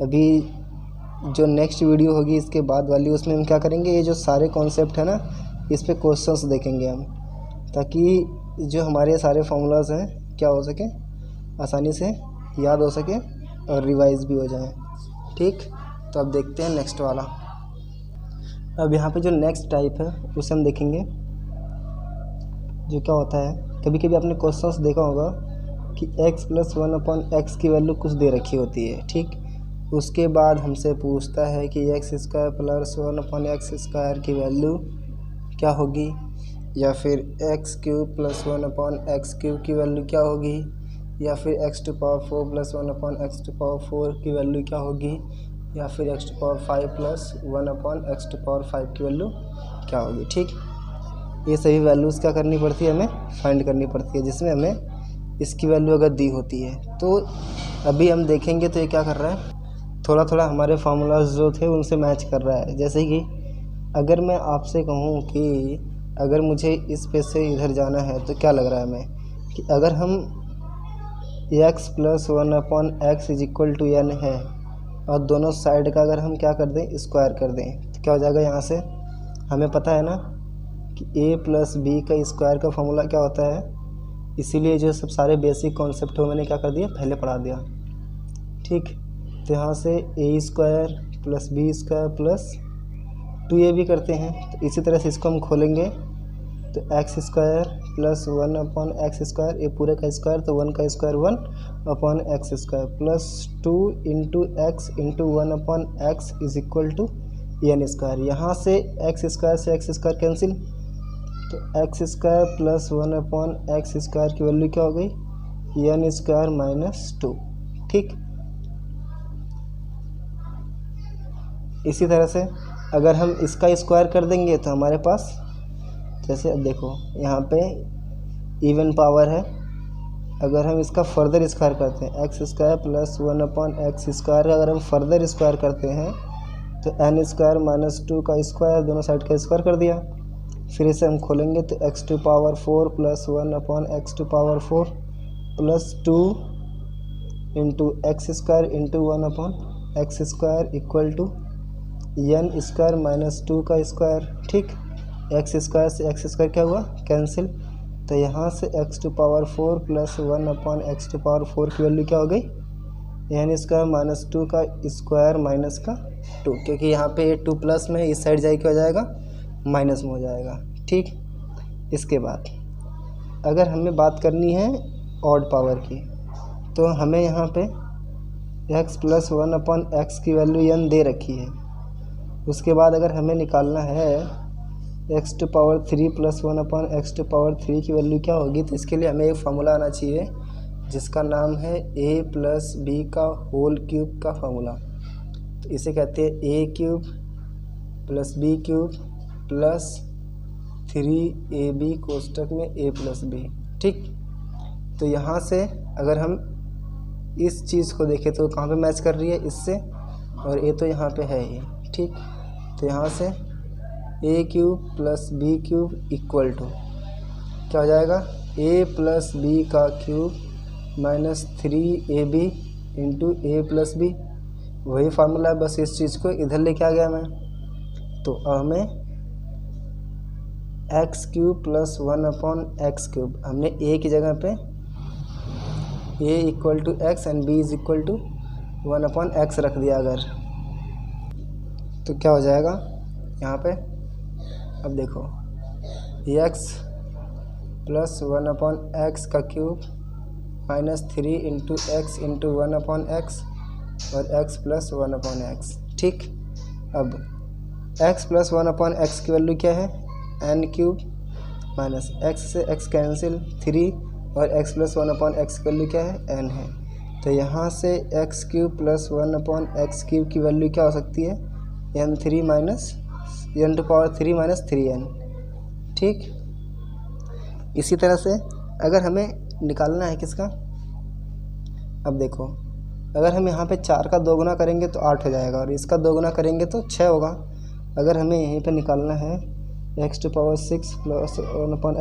[SPEAKER 1] अभी जो नेक्स्ट वीडियो होगी इसके बाद वाली, उसमें हम क्या करेंगे, ये जो सारे कॉन्सेप्ट है ना, इस पे क्वेश्चंस देखेंगे हम, ताकि जो हमारे सारे फार्मूलाज हैं क्या हो सके, आसानी से याद हो सके और रिवाइज भी हो जाए। ठीक, तो अब देखते हैं नेक्स्ट वाला। अब यहाँ पे जो नेक्स्ट टाइप है उसे हम देखेंगे। जो क्या होता है, कभी कभी आपने क्वेश्चंस देखा होगा कि x प्लस 1/x की वैल्यू कुछ दे रखी होती है। ठीक, उसके बाद हमसे पूछता है कि x square plus 1/x square की वैल्यू क्या होगी, या फिर x cube plus 1/x cube की वैल्यू क्या होगी, या फिर x⁴ प्लस 1/x⁴ की वैल्यू क्या होगी, या फिर x⁵ प्लस 1/x⁵ की वैल्यू क्या होगी। ठीक, ये सभी वैल्यूज़ क्या करनी पड़ती है, हमें फाइंड करनी पड़ती है, जिसमें हमें इसकी वैल्यू अगर दी होती है। तो अभी हम देखेंगे तो ये क्या कर रहा है, थोड़ा थोड़ा हमारे फार्मूलाज जो थे उनसे मैच कर रहा है। जैसे कि अगर मैं आपसे कहूँ कि अगर मुझे इस पे से इधर जाना है तो क्या लग रहा है हमें कि अगर हम x + 1/x = n है और दोनों साइड का अगर हम क्या कर दें स्क्वायर कर दें तो क्या हो जाएगा। यहाँ से हमें पता है ना कि a + b का स्क्वायर का फॉर्मूला क्या होता है, इसीलिए जो सब सारे बेसिक कॉन्सेप्ट हो मैंने क्या कर दिया पहले पढ़ा दिया। ठीक, तो यहाँ से a² + b² + 2ab करते हैं। तो इसी तरह से इसको हम खोलेंगे तो x² + 1/x², ये पूरे का स्क्वायर तो 1 का square 1/x² + 2 × x × 1/x = n²। यहाँ से x² से x² कैंसिल, तो x² + 1/x² की वैल्यू क्या हो गई n² - 2। ठीक, इसी तरह से अगर हम इसका स्क्वायर कर देंगे तो हमारे पास जैसे अब देखो यहाँ पे इवन पावर है, अगर हम इसका फर्दर स्क्वायर करते हैं x² + 1/x² का अगर हम फर्दर स्क्वायर करते हैं तो n² - 2 का स्क्वायर दोनों साइड का स्क्वायर कर दिया। फिर इसे हम खोलेंगे तो x⁴ + 1/x⁴ + 2 × x² × 1/x² = n² - 2 का स्क्वायर। ठीक, x² से x² क्या हुआ कैंसिल, तो यहाँ से x⁴ + 1/x⁴ की वैल्यू क्या हो गई n² - 2 का स्क्वायर माइनस का 2, क्योंकि यहाँ पे 2 प्लस में इस साइड जाए क्या हो जाएगा माइनस में हो जाएगा। ठीक, इसके बाद अगर हमें बात करनी है ऑड पावर की तो हमें यहाँ पे x + 1/x की वैल्यू n दे रखी है। उसके बाद अगर हमें निकालना है x⁴ + 1/x⁴ की वैल्यू क्या होगी, तो इसके लिए हमें एक फार्मूला आना चाहिए जिसका नाम है a + b का होल क्यूब का फार्मूला। तो इसे कहते हैं a³ + b³ + 3ab कोष्टक में a + b। ठीक, तो यहाँ से अगर हम इस चीज़ को देखें तो कहाँ पे मैच कर रही है इससे, और a तो यहाँ पे है ही। ठीक, तो यहाँ से a³ + b³ = क्या हो जाएगा a + b का क्यूब - 3ab × a + b। वही फार्मूला है, बस इस चीज़ को इधर लेके आ गया मैं। तो हमें x³ + 1/x³ हमने a की जगह पे a = x and b = 1/x रख दिया अगर, तो क्या हो जाएगा यहाँ पे। अब देखो x + 1/x का क्यूब - 3 × x × 1/x और x + 1/x। ठीक, अब x + 1/x की वैल्यू क्या है n³ माइनस x से x कैंसिल 3 और x + 1/x की वैल्यू क्या है n है। तो यहाँ से x³ + 1/x³ की वैल्यू क्या हो सकती है n³ - 3n। ठीक, इसी तरह से अगर हमें निकालना है किसका, अब देखो अगर हम यहाँ पे 4 का 2 गुना करेंगे तो 8 हो जाएगा और इसका 2 गुना करेंगे तो 6 होगा। अगर हमें यहीं पे निकालना है x⁴ +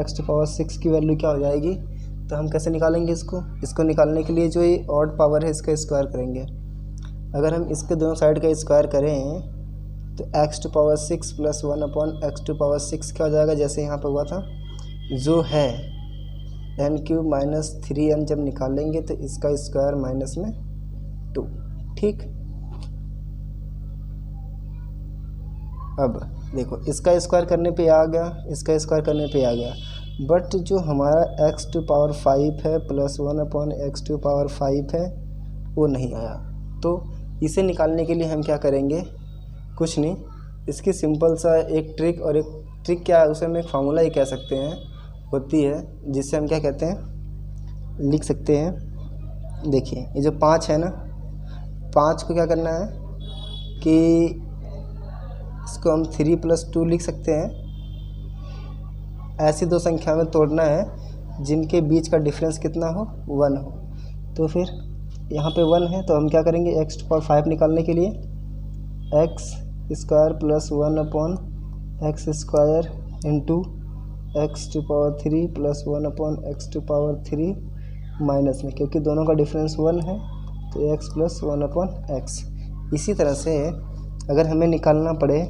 [SPEAKER 1] 1/x⁴ की वैल्यू क्या हो जाएगी, तो हम कैसे निकालेंगे इसको निकालने के लिए जो ये ऑड पावर है इसका स्क्वायर करेंगे। अगर हम इसके दोनों साइड का स्क्वायर करें तो x⁴ + 1/x⁴ क्या हो जाएगा, जैसे यहाँ पे हुआ था जो है n³ - 3n जब निकालेंगे तो इसका स्क्वायर माइनस में 2। ठीक, अब देखो इसका स्क्वायर करने पे आ गया, इसका स्क्वायर करने पे आ गया, बट जो हमारा x⁵ है + 1/x⁵ है वो नहीं आया। तो इसे निकालने के लिए हम क्या करेंगे, कुछ नहीं, इसकी सिंपल सा एक ट्रिक, और एक ट्रिक क्या है उसे हम एक फार्मूला ही कह सकते हैं होती है, जिससे हम क्या कहते हैं लिख सकते हैं। देखिए ये जो 5 है ना, 5 को क्या करना है कि इसको हम 3 + 2 लिख सकते हैं। ऐसी दो संख्या में तोड़ना है जिनके बीच का डिफरेंस कितना हो 1 हो। तो फिर यहाँ पे 1 है तो हम क्या करेंगे x⁵ निकालने के लिए x² + x square into x to power 3 plus 1 upon x to power 3 minus में, क्योंकि दोनों का डिफरेंस 1 है तो एक्स प्लस 1 अपॉन एक्स। इसी तरह से अगर हमें निकालना पड़े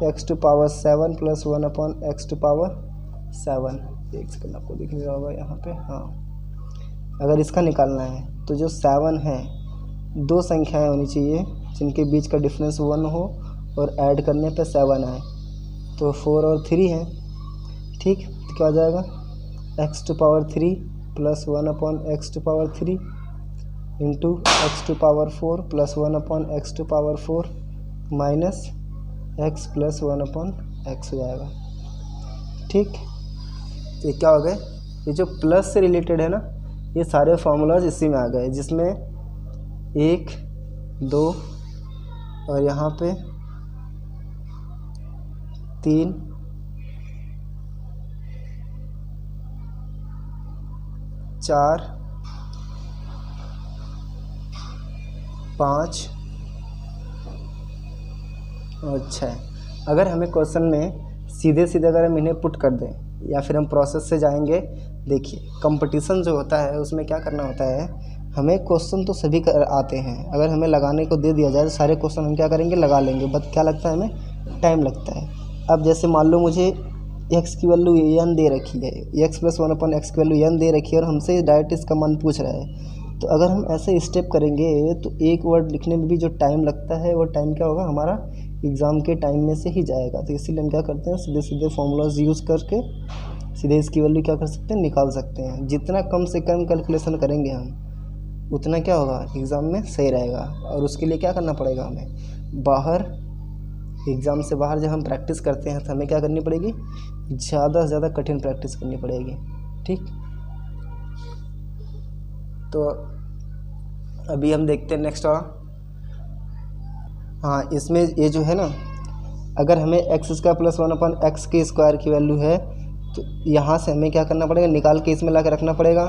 [SPEAKER 1] x to power 7 plus 1 upon x to power 7, एक सेकंड आपको दिख नहीं रहा होगा यहाँ पे, हाँ, अगर इसका निकालना है तो जो 7 है, दो संख्याएं होनी चाहिए जिनके बीच का डिफरेंस 1 हो और ऐड करने पे 7 आए, तो 4 और 3 है। ठीक, तो क्या हो जाएगा x to power 3 plus 1 upon x to power 3 into x to power 4 plus 1 upon x to power 4 minus x plus 1 upon x हो जाएगा। ठीक, ये क्या हो गए, ये जो प्लस से रिलेटेड है ना, ये सारे फार्मूलाज इसी में आ गए, जिसमें 1, 2 और यहाँ पे 3, 4, 5 और 6। अगर हमें क्वेश्चन में सीधे सीधे अगर हम इन्हें पुट कर दें या फिर हम प्रोसेस से जाएंगे, देखिए कंपटीशन जो होता है उसमें क्या करना होता है, हमें क्वेश्चन तो सभी आते हैं, अगर हमें लगाने को दे दिया जाए तो सारे क्वेश्चन हम क्या करेंगे, लगा लेंगे, बट क्या लगता है, हमें टाइम लगता है। अब जैसे मान लो मुझे एक्स की वैल्यू n दे रखी है, एक्स प्लस 1 अपॉन एक्स की वैल्यू n दे रखी है और हमसे डायरेक्ट इसका मान पूछ रहा है, तो अगर हम ऐसे स्टेप करेंगे तो एक वर्ड लिखने में भी जो टाइम लगता है वो टाइम क्या होगा, हमारा एग्ज़ाम के टाइम में से ही जाएगा। तो इसीलिए हम क्या करते हैं, सीधे सीधे फॉर्मूलाज यूज़ करके सीधे इसकी वैल्यू क्या कर सकते हैं, निकाल सकते हैं। जितना कम से कम कैलकुलेशन करेंगे हम, उतना क्या होगा, एग्ज़ाम में सही रहेगा। और उसके लिए क्या करना पड़ेगा, हमें बाहर, एग्ज़ाम से बाहर जब हम प्रैक्टिस करते हैं तो हमें क्या करनी पड़ेगी, ज़्यादा से ज़्यादा कठिन प्रैक्टिस करनी पड़ेगी। ठीक, तो अभी हम देखते हैं नेक्स्ट वाला। हाँ, इसमें ये जो है ना, अगर हमें x square plus 1 upon x के स्क्वायर की वैल्यू है तो यहाँ से हमें क्या करना पड़ेगा, निकाल के इसमें ला के रखना पड़ेगा,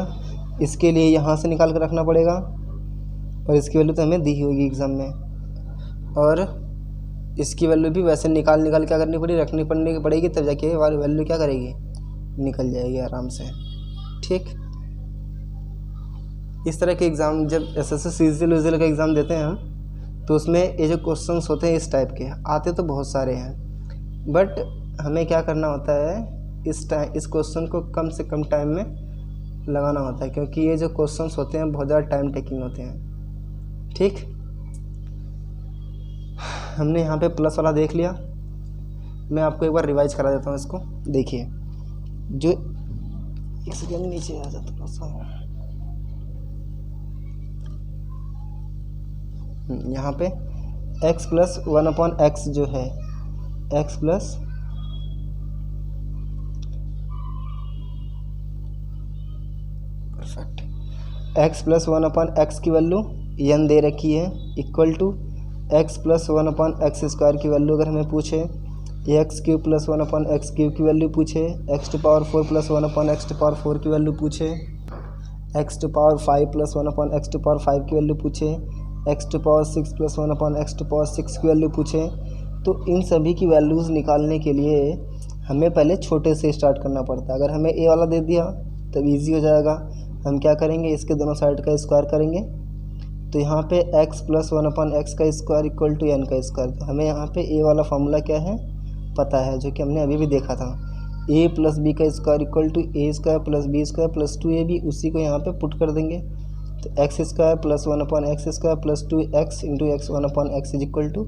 [SPEAKER 1] इसके लिए यहाँ से निकाल कर रखना पड़ेगा, और इसकी वैल्यू तो हमें दी ही होगी एग्ज़ाम में, और इसकी वैल्यू भी वैसे निकाल क्या करनी पड़ेगी, रखनी पड़ेगी, तब जाके वाली वैल्यू क्या करेगी, निकल जाएगी आराम से। ठीक, इस तरह के एग्ज़ाम जब एसएससी सीजीएल यूजीएल का एग्ज़ाम देते हैं हम, तो उसमें ये जो क्वेश्चंस होते हैं इस टाइप के आते तो बहुत सारे हैं, बट हमें क्या करना होता है, इस क्वेश्चन को कम से कम टाइम में लगाना होता है, क्योंकि ये जो क्वेश्चंस होते हैं बहुत ज़्यादा टाइम टेकिंग होते हैं। ठीक, हमने यहाँ पे प्लस वाला देख लिया, मैं आपको एक बार रिवाइज करा देता हूँ इसको। देखिए, जो एक सेकंड नीचे आ जाता थोड़ा सा, यहाँ पे x प्लस 1 अपॉन एक्स जो है, x plus perfect x plus 1 upon x की वैल्यू n दे रखी है, equal to x plus 1 upon x square की वैल्यू अगर हमें पूछे, x cube plus 1 upon x cube की वैल्यू पूछे, x to power 4 plus 1 upon x to power 4 की वैल्यू पूछे, x to power 5 plus 1 upon x to power 5 की value पूछे, x to power 6 plus 1 upon x to power 6 की value पूछे, तो इन सभी की वैल्यूज़ निकालने के लिए हमें पहले छोटे से स्टार्ट करना पड़ता है। अगर हमें ए वाला दे दिया तब इजी हो जाएगा, हम क्या करेंगे, इसके दोनों साइड का स्क्वायर करेंगे, तो यहाँ पे x प्लस 1 अपॉन एक्स का स्क्वायर इक्वल टू n का स्क्वायर। तो हमें यहाँ पे ए वाला फार्मूला क्या है पता है, जो कि हमने अभी भी देखा था, a प्लस बी का square equal to a square plus B square plus 2ab, उसी को यहाँ पे पुट कर देंगे, तो x square plus 1 upon x square plus 2x into x 1 upon x is equal to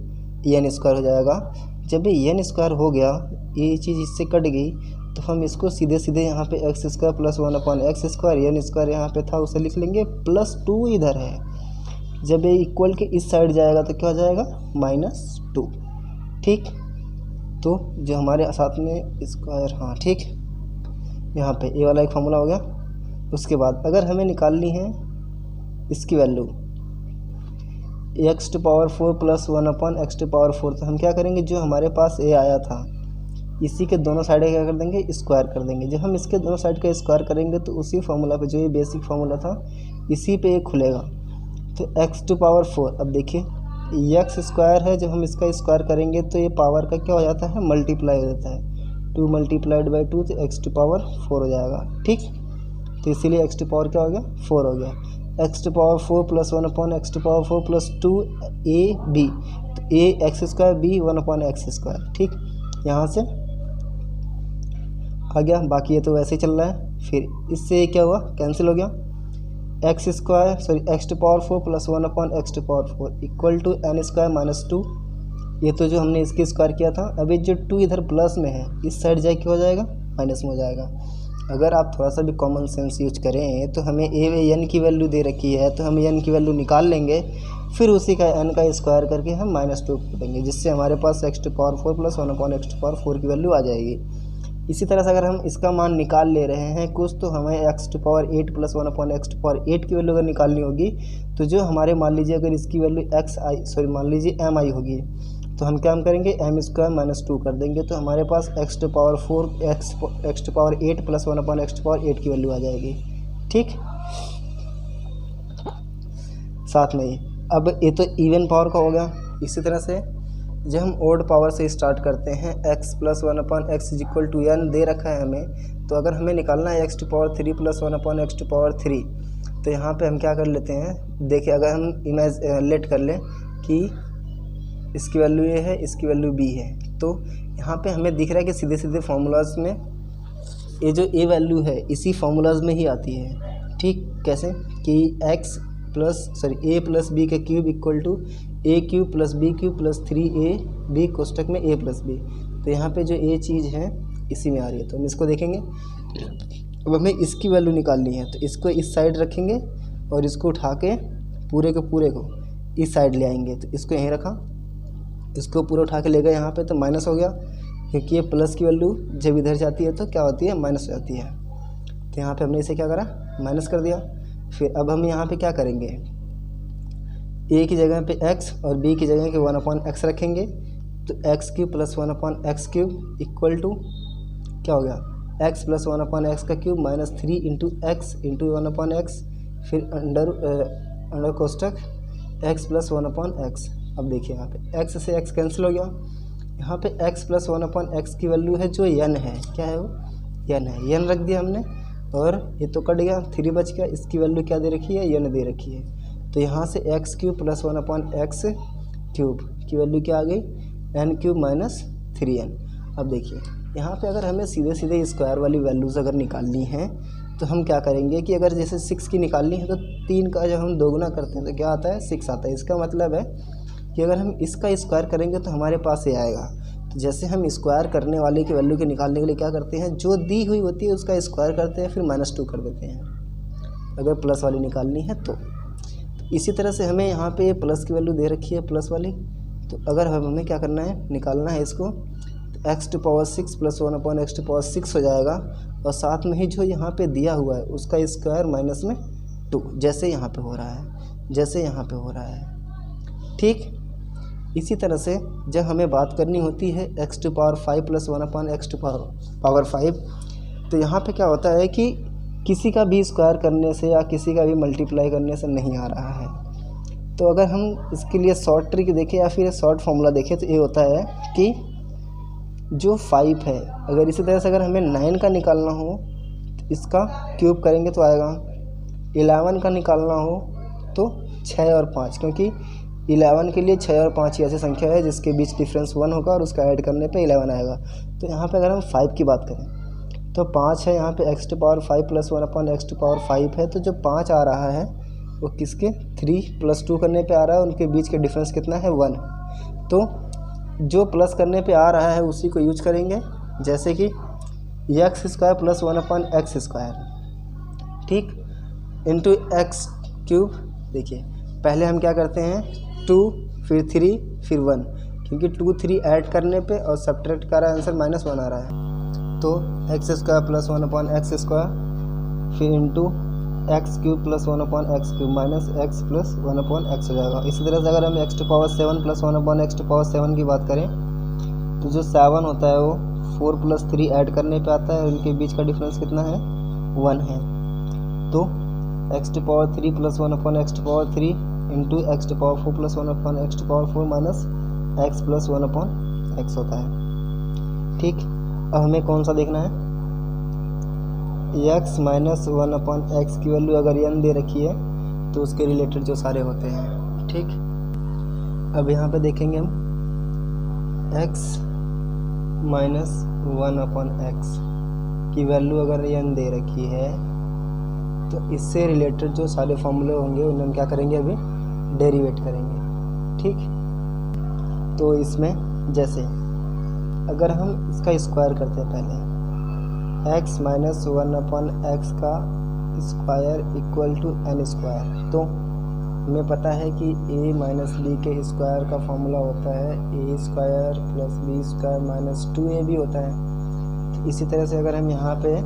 [SPEAKER 1] n square हो जाएगा। जब ये n स्क्वायर हो गया, ये चीज़ इससे कट गई, तो हम इसको सीधे सीधे यहाँ पे x square plus 1 upon x square, n square यहाँ पे था उसे लिख लेंगे, प्लस 2 इधर है, जब ये इक्वल के इस साइड जाएगा तो क्या हो जाएगा, -2। ठीक, तो जो हमारे साथ में स्क्वायर, हाँ ठीक, यहाँ पे ए वाला एक फार्मूला हो गया। उसके बाद अगर हमें निकालनी है इसकी value x to power 4 plus 1 upon x to power 4, तो हम क्या करेंगे, जो हमारे पास ए आया था इसी के दोनों साइड क्या कर देंगे, स्क्वायर कर देंगे। जब हम इसके दोनों साइड का स्क्वायर करेंगे तो उसी फार्मूला पे, जो ये बेसिक फार्मूला था, इसी पे ये खुलेगा। तो एक्स टू पावर 4, अब देखिए एक्स स्क्वायर है, जब हम इसका स्क्वायर करेंगे तो ये पावर का क्या हो जाता है, मल्टीप्लाई हो जाता है। 2 मल्टीप्लाइड बाई 2 तो एक्स टू पावर 4 हो जाएगा। ठीक, तो इसीलिए एक्स टू पावर क्या हो गया, 4 हो गया। X to power 4 plus 1 upon x to power 4 plus 2 A B, तो A X square B 1 upon x square. ठीक, यहाँ से आ गया, बाकी ये तो वैसे ही चल रहा है। फिर इससे क्या हुआ, कैंसिल हो गया। X square x to power 4 plus 1 upon x to power 4 equal to n square minus 2। ये तो जो हमने इसकी स्क्वायर किया था। अभी जो 2 इधर प्लस में है, इस साइड जाके क्या हो जाएगा, माइनस में हो जाएगा। अगर आप थोड़ा सा भी कॉमन सेंस यूज करें तो हमें एन की वैल्यू दे रखी है, तो हम एन की वैल्यू निकाल लेंगे, फिर उसी का एन का स्क्वायर करके हम -2 कर देंगे, जिससे हमारे पास X to power 4 plus 1 upon x to power 4 की वैल्यू आ जाएगी। इसी तरह से अगर हम इसका मान निकाल ले रहे हैं कुछ, तो हमें x to power 8 plus 1 upon x to power 8 की वैल्यू अगर निकालनी होगी, तो जो हमारे मान लीजिए अगर इसकी वैल्यू मान लीजिए एम आई होगी, तो हम क्या करेंगे, एम स्क्वायर माइनस 2 कर देंगे, तो हमारे पास X to power 4 X to power 8 plus 1 upon x to power 8 की वैल्यू आ जाएगी। ठीक, साथ में ही अब ये तो इवन पावर का हो गया। इसी तरह से जब हम ओड पावर से स्टार्ट करते हैं, x plus 1 upon x is equal to N दे रखा है हमें, तो अगर हमें निकालना है x to power 3 plus 1 upon x to power 3, तो यहाँ पे हम क्या कर लेते हैं, देखिए अगर हम लेट कर लें कि इसकी वैल्यू ये है, इसकी वैल्यू b है, तो यहाँ पे हमें दिख रहा है कि सीधे सीधे फार्मूलाज में ये जो a वैल्यू है इसी फार्मूलाज में ही आती है। ठीक, कैसे कि ए प्लस बी का cube equal to A cube plus B cube plus 3ab कोष्टक में a प्लस बी, तो यहाँ पे जो a चीज़ है इसी में आ रही है, तो हम इसको देखेंगे। अब हमें इसकी वैल्यू निकालनी है, तो इसको इस साइड रखेंगे और इसको उठा के पूरे को इस साइड ले आएंगे, तो इसको यहीं रखा, इसको पूरा उठा के ले गए यहाँ पे, तो माइनस हो गया, क्योंकि ये प्लस की वैल्यू जब इधर जाती है तो क्या होती है, माइनस हो जाती है। तो यहाँ पे हमने इसे क्या करा, माइनस कर दिया। फिर अब हम यहाँ पे क्या करेंगे, a की जगह पे x और b की जगह पे 1 अपॉन एक्स रखेंगे, तो X cube plus 1 upon x cube equal to क्या हो गया, x प्लस 1 अपॉन एक्स का cube minus 3 into x into 1 upon X, फिर अंडर कोष्टक x प्लस 1 अपॉन एक्स। अब देखिए यहाँ पे x से x कैंसिल हो गया, यहाँ पे x प्लस 1 अपॉन एक्स की वैल्यू है जो n है, क्या है वो, n है, n रख दिया हमने, और ये तो कट गया, 3 बच गया, इसकी वैल्यू क्या दे रखी है, n दे रखी है, तो यहाँ से x cube plus 1 upon x cube की वैल्यू क्या आ गई, n क्यूब माइनस 3n। अब देखिए यहाँ पे अगर हमें सीधे सीधे स्क्वायर वाली वैल्यूज़ अगर निकालनी है, तो हम क्या करेंगे कि अगर जैसे 6 की निकालनी है, तो 3 का जब हम दोगुना करते हैं तो क्या आता है, 6 आता है। इसका मतलब है कि अगर हम इसका स्क्वायर करेंगे तो हमारे पास ये आएगा। तो जैसे हम स्क्वायर करने वाले की वैल्यू के निकालने के लिए क्या करते हैं, जो दी हुई होती है उसका स्क्वायर करते हैं, फिर -2 कर देते हैं अगर प्लस वाली निकालनी है तो। इसी तरह से हमें यहाँ पे प्लस की वैल्यू दे रखी है, प्लस वाली, तो अगर हमें क्या करना है, निकालना है इसको, तो x to power 6 plus 1 upon x to power 6 हो जाएगा, और साथ में ही जो यहाँ पे दिया हुआ है उसका स्क्वायर माइनस में 2, जैसे यहाँ पे हो रहा है, जैसे यहाँ पे हो रहा है। ठीक, इसी तरह से जब हमें बात करनी होती है x to power 5 plus 1 upon x to power 5, तो यहाँ पे क्या होता है कि किसी का भी स्क्वायर करने से या किसी का भी मल्टीप्लाई करने से नहीं आ रहा है। तो अगर हम इसके लिए शॉर्ट ट्रिक देखें या फिर शॉर्ट फॉर्मूला देखें, तो ये होता है कि जो 5 है, अगर इसी तरह से अगर हमें 9 का निकालना हो तो इसका क्यूब करेंगे तो आएगा, 11 का निकालना हो तो 6 और 5, क्योंकि 11 के लिए 6 और 5 ही ऐसी संख्या है जिसके बीच डिफरेंस 1 होगा और उसका ऐड करने पे 11 आएगा। तो यहाँ पे अगर हम 5 की बात करें तो 5 है, यहाँ पे x to power 5 plus 1 upon x to power 5 है, तो जो 5 आ रहा है वो किसके 3 प्लस 2 करने पे आ रहा है, उनके बीच के डिफरेंस कितना है 1। तो जो प्लस करने पे आ रहा है उसी को यूज करेंगे, जैसे कि x square plus 1 upon x square, ठीक, इंटू एक्स क्यूब। देखिए पहले हम क्या करते हैं, 2 फिर 3 फिर 1, क्योंकि 2 3 ऐड करने पे और सब्ट्रैक्ट का आंसर -1 आ रहा है, तो x square plus 1 upon x square फिर into x cube plus 1 upon x cube minus x plus 1 upon x हो जाएगा। इसी तरह से अगर हम X to power 7 plus 1 upon x to power 7 की बात करें, तो जो 7 होता है वो 4 प्लस 3 ऐड करने पे आता है, उनके बीच का डिफरेंस कितना है 1 है। तो x to power 3 plus 1 upon x to power 3 into x to power 4 plus 1 upon x to power 4 minus x plus 1 upon x होता है। ठीक, अब हमें कौन सा देखना है, एक्स माइनस 1 अपॉन एक्स की वैल्यू अगर n दे रखी है तो उसके रिलेटेड जो सारे होते हैं। ठीक, अब यहाँ पे देखेंगे हम x माइनस 1 अपॉन एक्स की वैल्यू अगर n दे रखी है तो इससे रिलेटेड जो सारे फॉर्मूले होंगे उन्हें हम क्या करेंगे, अभी डेरिवेट करेंगे। ठीक, तो इसमें जैसे अगर हम इसका स्क्वायर करते हैं पहले, x माइनस 1 अपॉन एक्स का square equal to n square, तो हमें पता है कि a माइनस बी के स्क्वायर का फॉर्मूला होता है a square plus B square minus 2ab होता है। तो इसी तरह से अगर हम यहाँ पे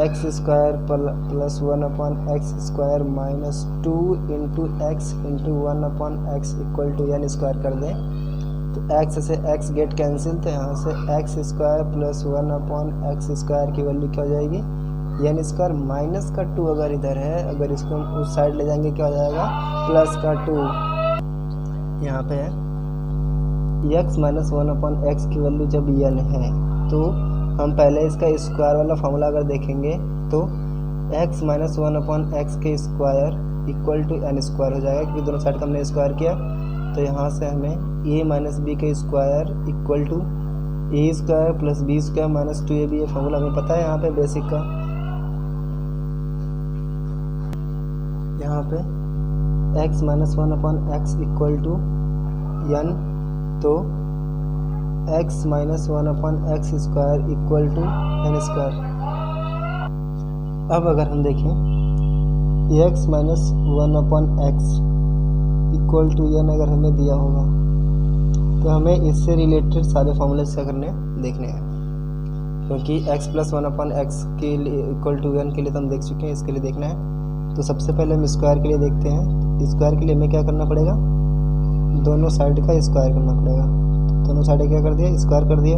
[SPEAKER 1] x square plus 1 upon x square minus 2 into x into 1 upon x equal to n square कर दें तो x से x गेट कैंसिल, तो यहाँ से x square plus 1 upon x square की वैल्यू क्या हो जाएगी, n स्क्वायर माइनस का 2 अगर इधर है, अगर इसको हम उस साइड ले जाएंगे क्या हो जाएगा, प्लस का 2। यहाँ पे x माइनस 1 अपॉन एक्स की वैल्यू जब n है तो हम पहले इसका स्क्वायर वाला फॉर्मूला अगर देखेंगे तो x माइनस 1 अपॉन एक्स के square equal to n square हो जाएगा, क्योंकि दोनों साइड का हमने स्क्वायर किया। तो यहाँ से हमें a माइनस बी के square equal to a square plus B square minus 2ab, ये फॉर्मूला हमें पता है यहाँ पे बेसिक का। यहाँ पे x minus 1 upon x equal to n, तो x minus 1 upon x square equal to n square. अब अगर हम देखें x minus 1 upon x equal to n अगर हमें दिया होगा तो हमें इससे रिलेटेड सारे फॉर्मूले क्या करने देखने हैं, क्योंकि x प्लस 1 अपॉन एक्स के लिए इक्वल टू n के लिए तो हम देख चुके हैं, इसके लिए देखना है। तो सबसे पहले हम स्क्वायर के लिए देखते हैं। तो स्क्वायर के लिए हमें क्या करना पड़ेगा, दोनों साइड का स्क्वायर करना पड़ेगा। दोनों साइड क्या कर दिया, स्क्वायर कर दिया।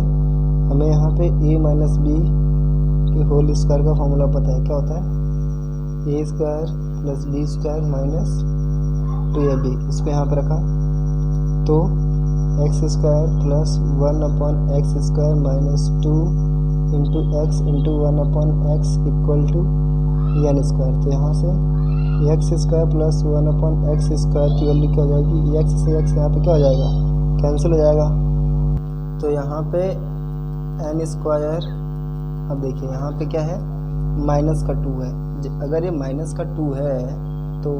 [SPEAKER 1] हमें यहाँ पे a माइनस बी के होल स्क्वायर का फॉर्मूला पता है, क्या होता है a square plus B square minus 2ab, इसको यहाँ पर रखा तो x square plus 1 upon x square minus 2 into x into 1 upon x equal to n square. तो यहाँ से x square plus 1 upon x square की वैल्यू क्या हो जाएगी, एक्स से एक्स यहाँ पे क्या हो जाएगा, कैंसिल हो जाएगा। तो यहाँ पे n स्क्वायर, अब देखिए यहाँ पे क्या है, माइनस का 2 है। अगर ये माइनस का 2 है तो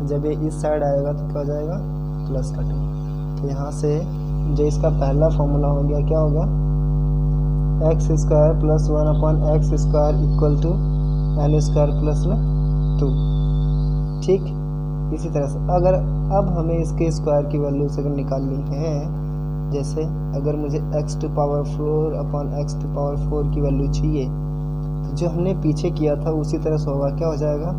[SPEAKER 1] जब ये इस साइड आएगा तो क्या हो जाएगा, प्लस का 2। तो यहाँ से जो इसका पहला फॉर्मूला हो गया, क्या होगा, x square plus 1 upon x square equal to n square plus 2। ठीक, इसी तरह से अगर अब हमें इसके स्क्वायर की वैल्यू से अगर निकालनी है, जैसे अगर मुझे x to power 4 upon x to power 4 की वैल्यू चाहिए तो जो हमने पीछे किया था उसी तरह से होगा, क्या हो जाएगा,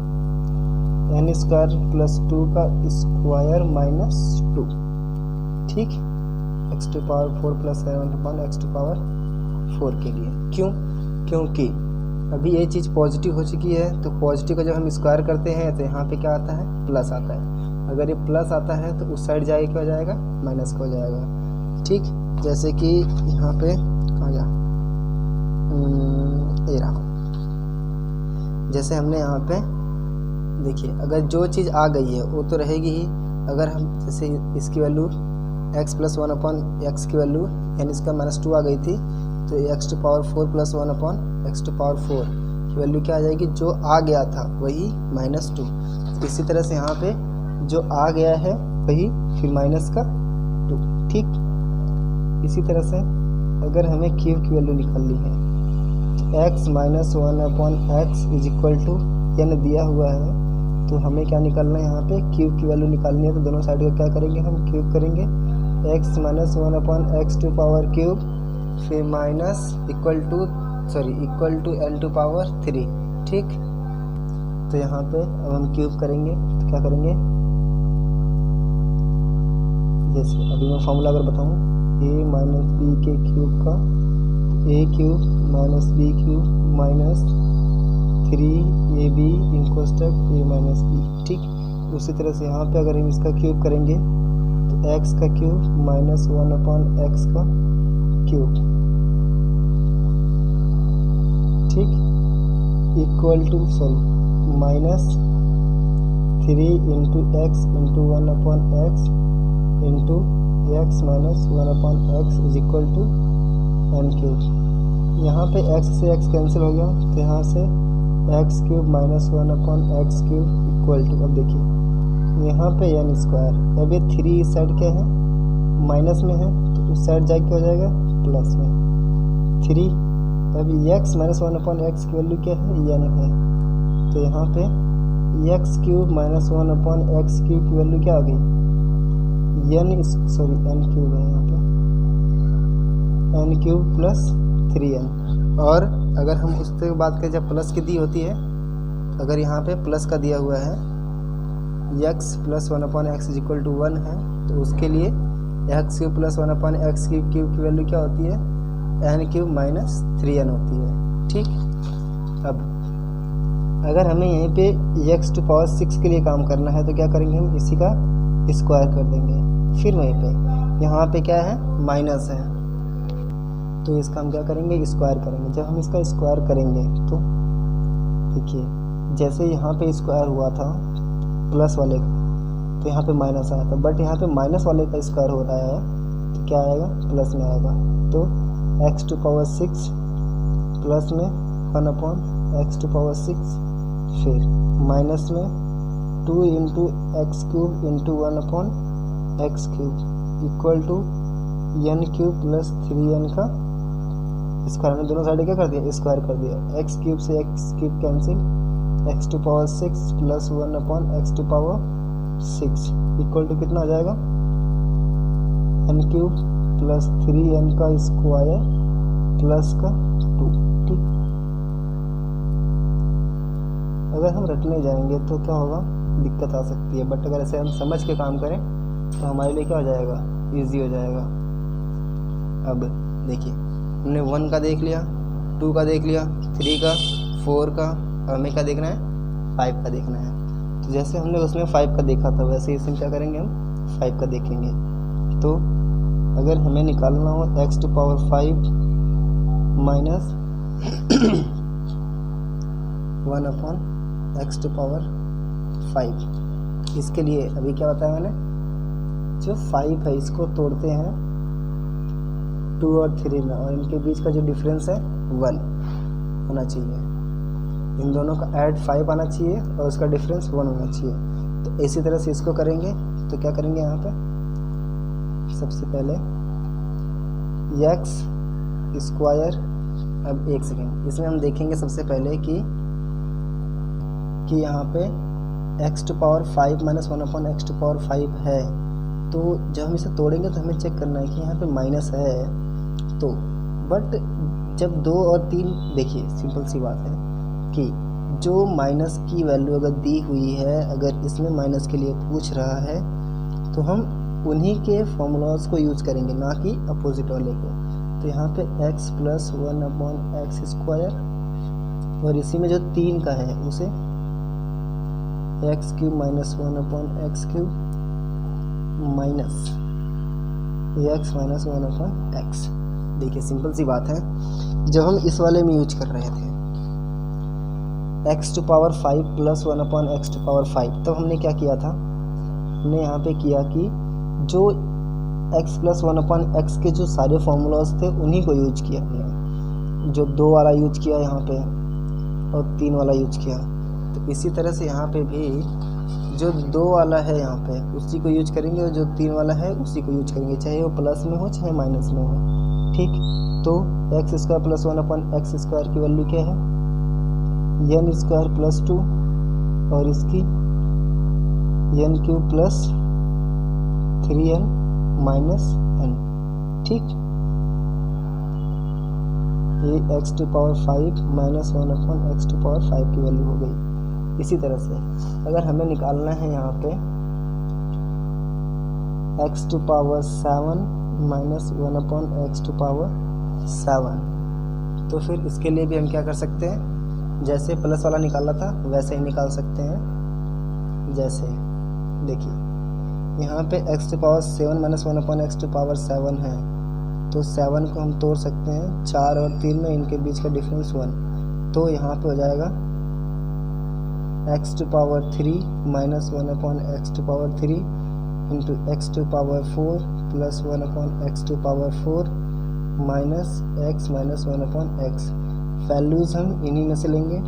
[SPEAKER 1] n स्क्वायर प्लस 2 का स्क्वायर माइनस 2। ठीक, x to power 4 plus 7 upon x to power 4 के लिए। क्यों, क्योंकि अभी ये चीज़ पॉजिटिव हो चुकी है, तो पॉजिटिव का जब हम स्क्वायर करते हैं तो यहाँ पे क्या आता है, प्लस आता है। अगर ये प्लस आता है तो उस साइड जाएगा, क्या हो जाएगा, माइनस का हो जाएगा। ठीक, जैसे कि यहाँ पे कहाँ गया, ये रहा। जैसे हमने यहाँ पे देखिए, अगर जो चीज़ आ गई है वो तो रहेगी ही। अगर हम जैसे इसकी value x plus 1 upon x की वैल्यू यानी इसका माइनस 2 आ गई थी, तो x to power 4 plus 1 upon x to power 4 की वैल्यू क्या आ जाएगी, जो आ गया था वही माइनस 2। इसी तरह से यहाँ पे जो आ गया है वही फिर माइनस का 2। ठीक, इसी तरह से अगर हमें क्यूब की वैल्यू निकालनी है तो x minus 1 upon x is equal to n दिया हुआ है, तो हमें क्या निकालना है, यहाँ पे क्यूब की वैल्यू निकालनी है। तो दोनों साइड का क्या करेंगे, हम क्यूब करेंगे, x minus 1 upon x to power cube फिर minus equal to n to power 3। ठीक, तो यहाँ पे अब हम क्यूब करेंगे तो क्या करेंगे, जैसे अभी मैं फॉर्मूला अगर बताऊँ, a माइनस बी के क्यूब का a cube minus b cube minus 3ab equals to a minus B. ठीक, उसी तरह से यहाँ पे अगर हम इसका क्यूब करेंगे तो x का क्यूब माइनस 1/x का क्यूब, ठीक, equal to minus 3 into x into 1/x into x minus 1/x is equal to n cube. यहाँ पे x से x कैंसिल हो गया तो यहाँ से x cube minus 1/x cube equal to, अब देखिए यहाँ पे एन स्क्वायर, अब ये 3 इस साइड क्या है माइनस में है तो उस साइड जाके क्या हो जाएगा प्लस में 3। अब x माइनस 1/x की वैल्यू क्या है एन है, तो यहाँ पे x cube minus 1/x cube की वैल्यू क्या आ गई एन क्यूब है यहाँ पे एन क्यूब प्लस 3n। और अगर हम उससे बात करें जब प्लस की दी होती है, अगर यहाँ पे प्लस का दिया हुआ है x plus 1/x is equal to 1 है तो उसके लिए x cube plus 1/x cube की वैल्यू क्या होती है एन क्यूब माइनस 3n होती है, ठीक। अब अगर हमें यहीं पे x टू पावर 6 के लिए काम करना है तो क्या करेंगे हम इसी का स्क्वायर कर देंगे, फिर वहीं पे यहाँ पे क्या है माइनस है तो इसका हम क्या करेंगे स्क्वायर करेंगे। जब हम इसका स्क्वायर करेंगे तो देखिए जैसे यहाँ पे स्क्वायर हुआ था प्लस वाले का तो यहाँ पे माइनस आया था, बट यहाँ पे माइनस वाले का स्क्वायर हो रहा है तो क्या आएगा प्लस में आएगा, तो x टू पावर 6 प्लस में 1/x टू पावर 6 फिर माइनस में 2 into x cube into 1/x cube equal to n cube plus 3n का स्क्वायर। हमने दोनों साइड क्या कर दिया स्क्वायर कर दिया, एक्स क्यूब से x cube cancel, x to power 6 plus 1/x to power 6 equal to कितना आ जाएगा एन क्यूब प्लस 3n का स्क्वायर प्लस का 2, ठीक। अगर हम रटने जाएंगे तो क्या होगा दिक्कत आ सकती है, बट अगर ऐसे हम समझ के काम करें तो हमारे लिए क्या हो जाएगा इजी हो जाएगा। अब देखिए हमने 1 का देख लिया, 2 का देख लिया, 3 का, 4 का, और हमें क्या देखना है 5 का देखना है। तो जैसे हमने उसमें 5 का देखा था वैसे ही इसमें क्या करेंगे हम 5 का देखेंगे। तो अगर हमें निकालना हो x to power 5 minus 1/x to power 5, इसके लिए अभी क्या बताया मैंने जो 5 है इसको तोड़ते हैं 2 और 3 में और इनके बीच का जो डिफरेंस है 1 होना चाहिए, इन दोनों का ऐड 5 आना चाहिए और उसका डिफरेंस 1 होना चाहिए। तो इसी तरह से इसको करेंगे तो क्या करेंगे यहाँ पे सबसे पहले x स्क्वायर, अब एक सेकेंड इसमें हम देखेंगे सबसे पहले कि यहाँ पे x to power 5 minus 1/x to power 5 है, तो जब हम इसे तोड़ेंगे तो हमें चेक करना है कि यहाँ पे माइनस है, तो बट जब 2 और 3 देखिए सिंपल सी बात है कि जो माइनस की वैल्यू अगर दी हुई है, अगर इसमें माइनस के लिए पूछ रहा है तो हम उन्हीं के फॉर्मूलाज को यूज़ करेंगे ना कि अपोजिट वाले को। तो यहाँ पे x प्लस 1/x स्क्वायर और इसी में जो 3 का है उसे x cube minus 1/x cube minus x minus 1/x। देखिए सिंपल सी बात है, जब हम इस वाले में यूज कर रहे थे x to power 5 plus 1/x to power 5, तब हमने क्या किया था हमने यहाँ पे किया कि जो x प्लस 1/x के जो सारे फॉर्मूलाज थे उन्हीं को यूज किया हमने, जो 2 वाला यूज किया यहाँ पे और 3 वाला यूज किया। तो इसी तरह से यहाँ पे भी जो 2 वाला है यहाँ पे उसी को यूज करेंगे और जो 3 वाला है उसी को यूज करेंगे, चाहे वो प्लस में हो चाहे माइनस में हो, ठीक। तो x square plus 1/x square की वैल्यू क्या है n स्क्वायर प्लस 2 और इसकी n cube plus 3n minus n, ठीक। ये x to power 5 minus 1/x to power 5 की वैल्यू हो गई। इसी तरह से अगर हमें निकालना है यहाँ पे x to power 7 minus 1/x to power 7, तो फिर इसके लिए भी हम क्या कर सकते हैं, जैसे प्लस वाला निकाला था वैसे ही निकाल सकते हैं। जैसे देखिए यहाँ पे x to power 7 minus 1 upon x to power 7 है, तो 7 को हम तोड़ सकते हैं 4 और 3 में, इनके बीच का डिफरेंस 1, तो यहाँ पे हो जाएगा x to power 3 minus 1 upon x to power 3 into x to power 4 plus 1 upon x to power 4 minus x minus 1 upon x. Values हम इन्हीं में से लेंगे,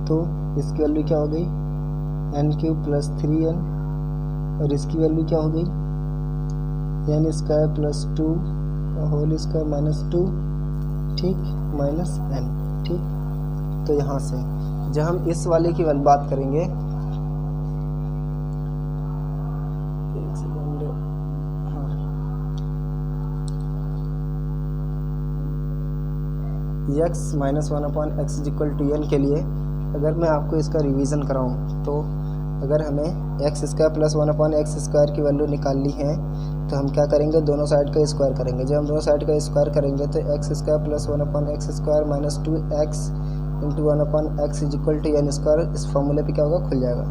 [SPEAKER 1] तो इसकी वैल्यू क्या हो गई n³ प्लस 3n, और इसकी वैल्यू क्या हो गई n² plus 2 whole square minus 2, ठीक, माइनस n, ठीक। तो यहाँ से जब हम इस वाले की बात करेंगे, एक सेकंड, हाँ, x minus 1 upon x is equal to n के लिए अगर मैं आपको इसका रिवीजन कराऊँ, तो अगर हमें x² plus 1 upon x square की वैल्यू निकालनी है तो हम क्या करेंगे, दोनों साइड का स्क्वायर करेंगे। जब हम दोनों साइड का स्क्वायर करेंगे तो x² plus 1 upon x square minus 2x into 1 upon x is equal to n square, इस फॉर्मूले पे क्या होगा, खुल जाएगा।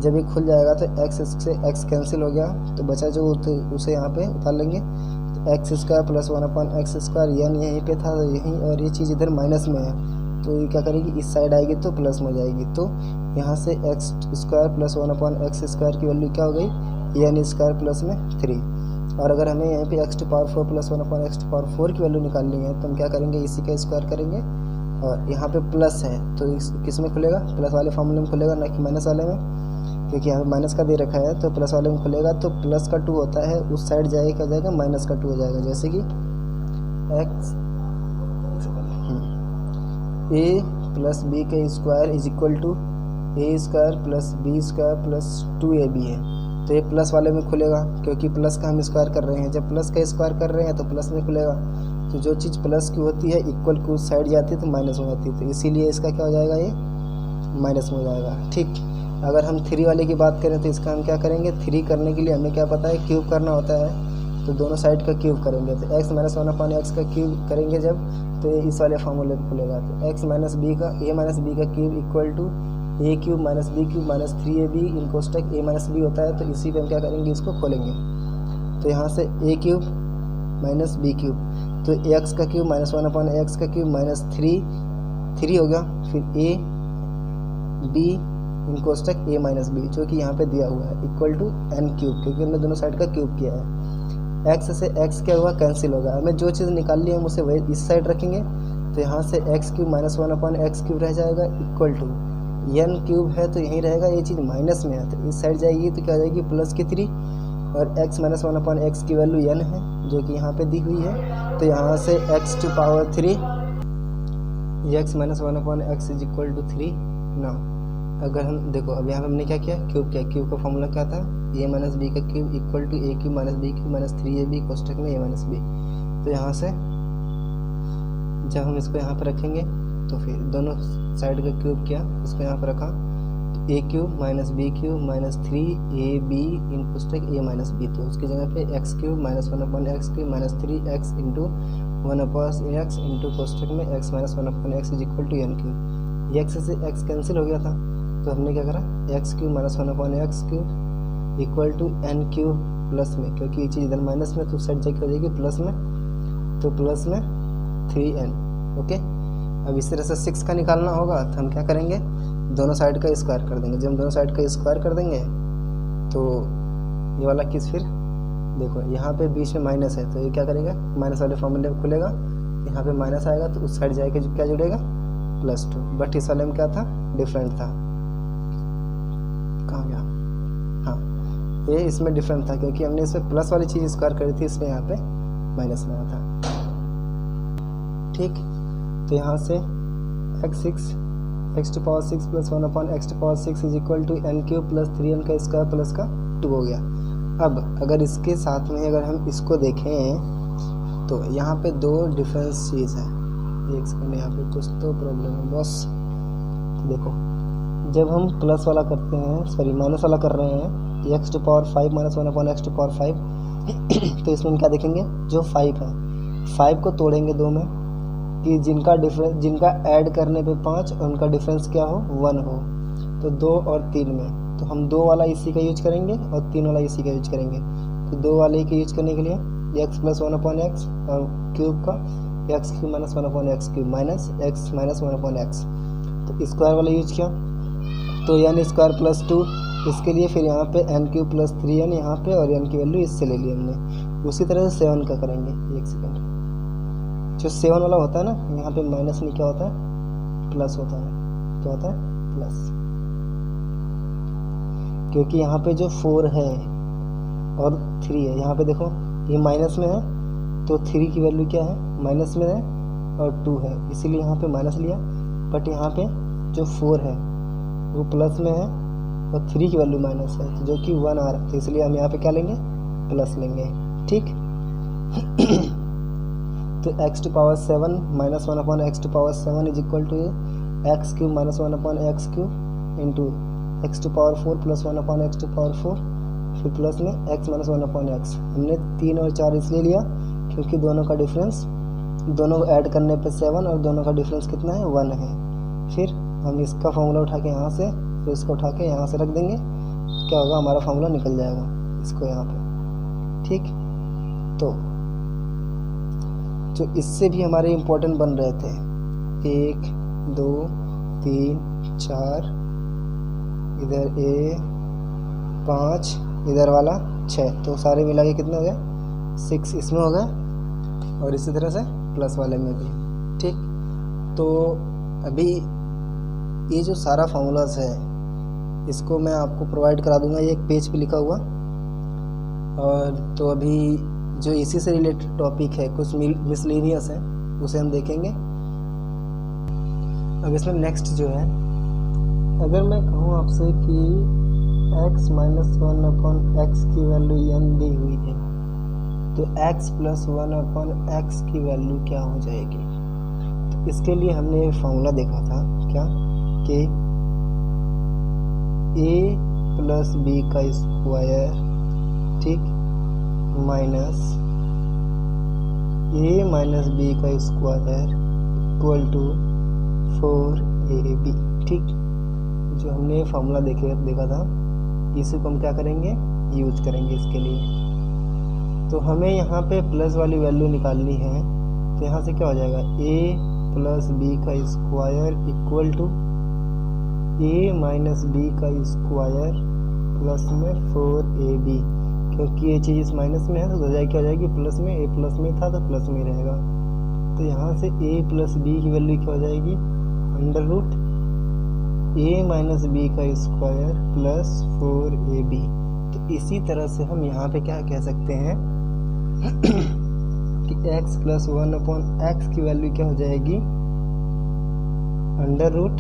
[SPEAKER 1] जब ये खुल जाएगा तो x से x कैंसिल हो गया, तो बचा जो उसे यहाँ पे उतार लेंगे, तो x² plus 1 upon x square n यहीं पे था, यहीं, और ये चीज़ इधर माइनस में है, तो ये क्या करेगी, इस साइड आएगी तो प्लस में हो जाएगी। तो यहाँ से x² plus 1 upon x square की वैल्यू क्या हो गई, n² प्लस में 3। और अगर हमें यहाँ पे x to power 4 plus 1 upon x to power 4 की वैल्यू निकालनी है, तो हम क्या करेंगे, इसी का स्क्वायर करेंगे, और यहाँ पे प्लस है तो किस में खुलेगा, प्लस वाले फॉर्मूले में खुलेगा, ना कि माइनस वाले में, क्योंकि यहाँ पे माइनस का दे रखा है, तो प्लस वाले में खुलेगा। तो प्लस का 2 होता है, उस साइड जाएगा क्या जाएगा, माइनस का 2 हो जाएगा। जैसे कि a प्लस बी का square is equal to a² plus b² plus 2ab है, तो ये प्लस वाले में खुलेगा, क्योंकि प्लस का हम स्क्वायर कर रहे हैं। जब प्लस का स्क्वायर कर रहे हैं तो प्लस में खुलेगा, तो जो चीज़ प्लस की होती है इक्वल की उस साइड जाती है तो माइनस में जाती है, तो इसीलिए इसका क्या हो जाएगा, ये माइनस में हो जाएगा, ठीक। अगर हम 3 वाले की बात करें तो इसका हम क्या करेंगे, 3 करने के लिए हमें क्या पता है, क्यूब करना होता है, तो दोनों साइड का क्यूब करेंगे, तो x माइनस 1 अपॉन एक्स का क्यूब करेंगे जब, तो ये इस वाले फॉर्मूले पे खुलेगा। तो x माइनस बी का a माइनस बी का cube equal to a³ minus b³ minus 3ab in कोष्टक a माइनस b होता है, तो इसी पे हम क्या करेंगे, इसको खोलेंगे। तो यहाँ से a³ माइनस b³, तो x का क्यूब माइनस 1 अपॉन एक्स का क्यूब माइनस 3 हो गया, फिर a b इन कोष्टक a माइनस b, जो कि यहाँ पे दिया हुआ है, इक्वल टू n³, क्योंकि हमने दोनों साइड का क्यूब किया है। x से x क्या हुआ, कैंसिल होगा। हमें जो चीज़ निकालनी है हम उसे वही इस साइड रखेंगे, तो यहाँ से x³ माइनस 1 अपॉन x³ रह जाएगा, इक्वल टू n³ है तो यहीं रहेगा, ये चीज़ माइनस में है तो इस साइड जाएगी, तो क्या हो जाएगी, प्लस की 3, और x माइनस 1 अपॉन एक्स की वैल्यू n है, जो कि यहाँ पे दी हुई है, तो यहाँ से x to power 3 x minus 1 upon x is equal to 3 ना। अगर हम देखो, अब यहाँ पे हमने क्या किया, क्यूब किया, क्यूब का फॉर्मूला क्या था, a माइनस बी का cube equal to a³ minus b³ minus 3ab कोष्टक में a माइनस b। तो यहाँ से जब हम इसको यहाँ पर रखेंगे तो फिर दोनों साइड का क्यूब किया, इसको यहाँ पर रखा, तो a³ minus b³ minus 3ab in कोष्टक a माइनस b, तो उसकी जगह पे x³ minus 1 upon x³ minus 3x into 1 upon x into कोष्टक में x minus 1 upon x is equal to n³। x से x कैंसिल हो गया था, तो हमने क्या करा, x³ minus 1 upon x³ equal to n³ plus में, क्योंकि ये चीज़ इधर माइनस में तो साइड जाके हो जाएगी प्लस में, तो प्लस में 3n। ओके, अब इस तरह से 6 का निकालना होगा, तो हम क्या करेंगे, दोनों साइड का स्क्वायर कर देंगे। जब हम दोनों साइड का स्क्वायर कर देंगे तो ये वाला किस, फिर देखो यहाँ पे बीच में माइनस है, तो ये क्या करेगा, माइनस वाले फॉर्मूले में खुलेगा, यहाँ पे माइनस आएगा तो उस साइड जाके क्या जुड़ेगा, +2। बट इस वाले में क्या था, डिफरेंट था, कहाँ गया, हाँ ये इसमें डिफरेंट था, क्योंकि हमने इसमें प्लस वाली चीज़ स्क्वायर करी थी, इसमें यहाँ पे माइनस में आया था, ठीक। तो यहाँ से x to power 6 plus 1 upon x to power 6 is equal to n³ plus 3n का स्क्वायर प्लस का 2 हो गया। अब अगर इसके साथ में अगर हम इसको देखें तो यहाँ पे दो डिफरेंस चीज़ है, एक सेकंड, यहाँ पे कुछ तो प्रॉब्लम है बॉस। देखो, जब हम प्लस वाला करते हैं, सॉरी माइनस वाला कर रहे हैं, x to power 5 minus 1 upon x to power 5 तो इसमें हम क्या देखेंगे, जो 5 है, 5 को तोड़ेंगे 2 में, कि जिनका ऐड करने पे 5 और उनका डिफरेंस क्या हो, 1 हो, तो 2 और 3 में तो हम 2 वाला इसी का यूज करेंगे और 3 वाला इसी का यूज करेंगे। तो 2 वाले के यूज करने के लिए x प्लस 1/x और क्यूब का x cube minus 1/x cube minus x minus 1/x। तो स्क्वायर वाला यूज किया तो n स्क्वायर प्लस 2 इसके लिए, फिर यहाँ पे n क्यूब प्लस 3n यहाँ पे, और n की वैल्यू इससे ले ली हमने। उसी तरह से 7 का करेंगे। एक सेकेंड, जो 7 वाला होता है ना, यहाँ पे माइनस नहीं क्या होता है, प्लस होता है। क्या होता है? प्लस, क्योंकि यहाँ पे जो 4 है और 3 है, यहाँ पे देखो ये माइनस में है तो 3 की वैल्यू क्या है, माइनस में है और 2 है, इसीलिए यहाँ पे माइनस लिया। बट यहाँ पे जो 4 है वो प्लस में है और 3 की वैल्यू माइनस है, तो जो कि 1 आ रहा है, तो इसलिए हम यहाँ पे क्या लेंगे, प्लस लेंगे। ठीक। तो x to power 7 minus 1/x to power 7 is equal to x cube minus 1/x cube into x to power 4 plus 1/x to power 4, फिर प्लस में x माइनस 1/x। हमने 3 और 4 इसलिए लिया क्योंकि दोनों का डिफरेंस, दोनों ऐड करने पे 7 और दोनों का डिफरेंस कितना है, 1 है। फिर हम इसका फार्मूला उठा के यहाँ से, फिर इसको उठा के यहाँ से रख देंगे, क्या होगा, हमारा फार्मूला निकल जाएगा इसको यहाँ पे। ठीक। तो जो इससे भी हमारे इम्पोर्टेंट बन रहे थे 1 2 3 4, इधर 5, इधर वाला 6, तो सारे मिला के कितने हो गए, 6 इसमें हो गए और इसी तरह से प्लस वाले में भी। ठीक। तो अभी ये जो सारा फार्मूलाज है इसको मैं आपको प्रोवाइड करा दूंगा, ये एक पेज पे लिखा हुआ। और तो अभी जो इसी से रिलेटेड टॉपिक है, कुछ मिसलेनियस है, उसे हम देखेंगे। अब इसमें नेक्स्ट जो है, अगर मैं कहूँ आपसे कि x माइनस 1/x की वैल्यू n दी हुई है, तो x प्लस 1/x की वैल्यू क्या हो जाएगी। तो इसके लिए हमने ये फार्मूला देखा था, क्या, कि a प्लस b का स्क्वायर, ठीक, माइनस a माइनस b का स्क्वायर इक्वल टू 4ab। ठीक। जो हमने फार्मूला देखा था, इसी को हम क्या करेंगे, यूज करेंगे इसके लिए। तो हमें यहाँ पे प्लस वाली वैल्यू निकालनी है, तो यहाँ से क्या हो जाएगा, a प्लस b का square equal to a minus b का स्क्वायर प्लस में 4ab। क्योंकि ये चीज़ इस माइनस में है तो क्या हो जाएगी, प्लस में, a प्लस में था तो प्लस में रहेगा। तो यहाँ से a प्लस b की वैल्यू क्या हो जाएगी, under root a minus b का स्क्वायर प्लस 4ab। तो इसी तरह से हम यहाँ पे क्या कह सकते हैं कि x प्लस 1/x की वैल्यू क्या हो जाएगी, under root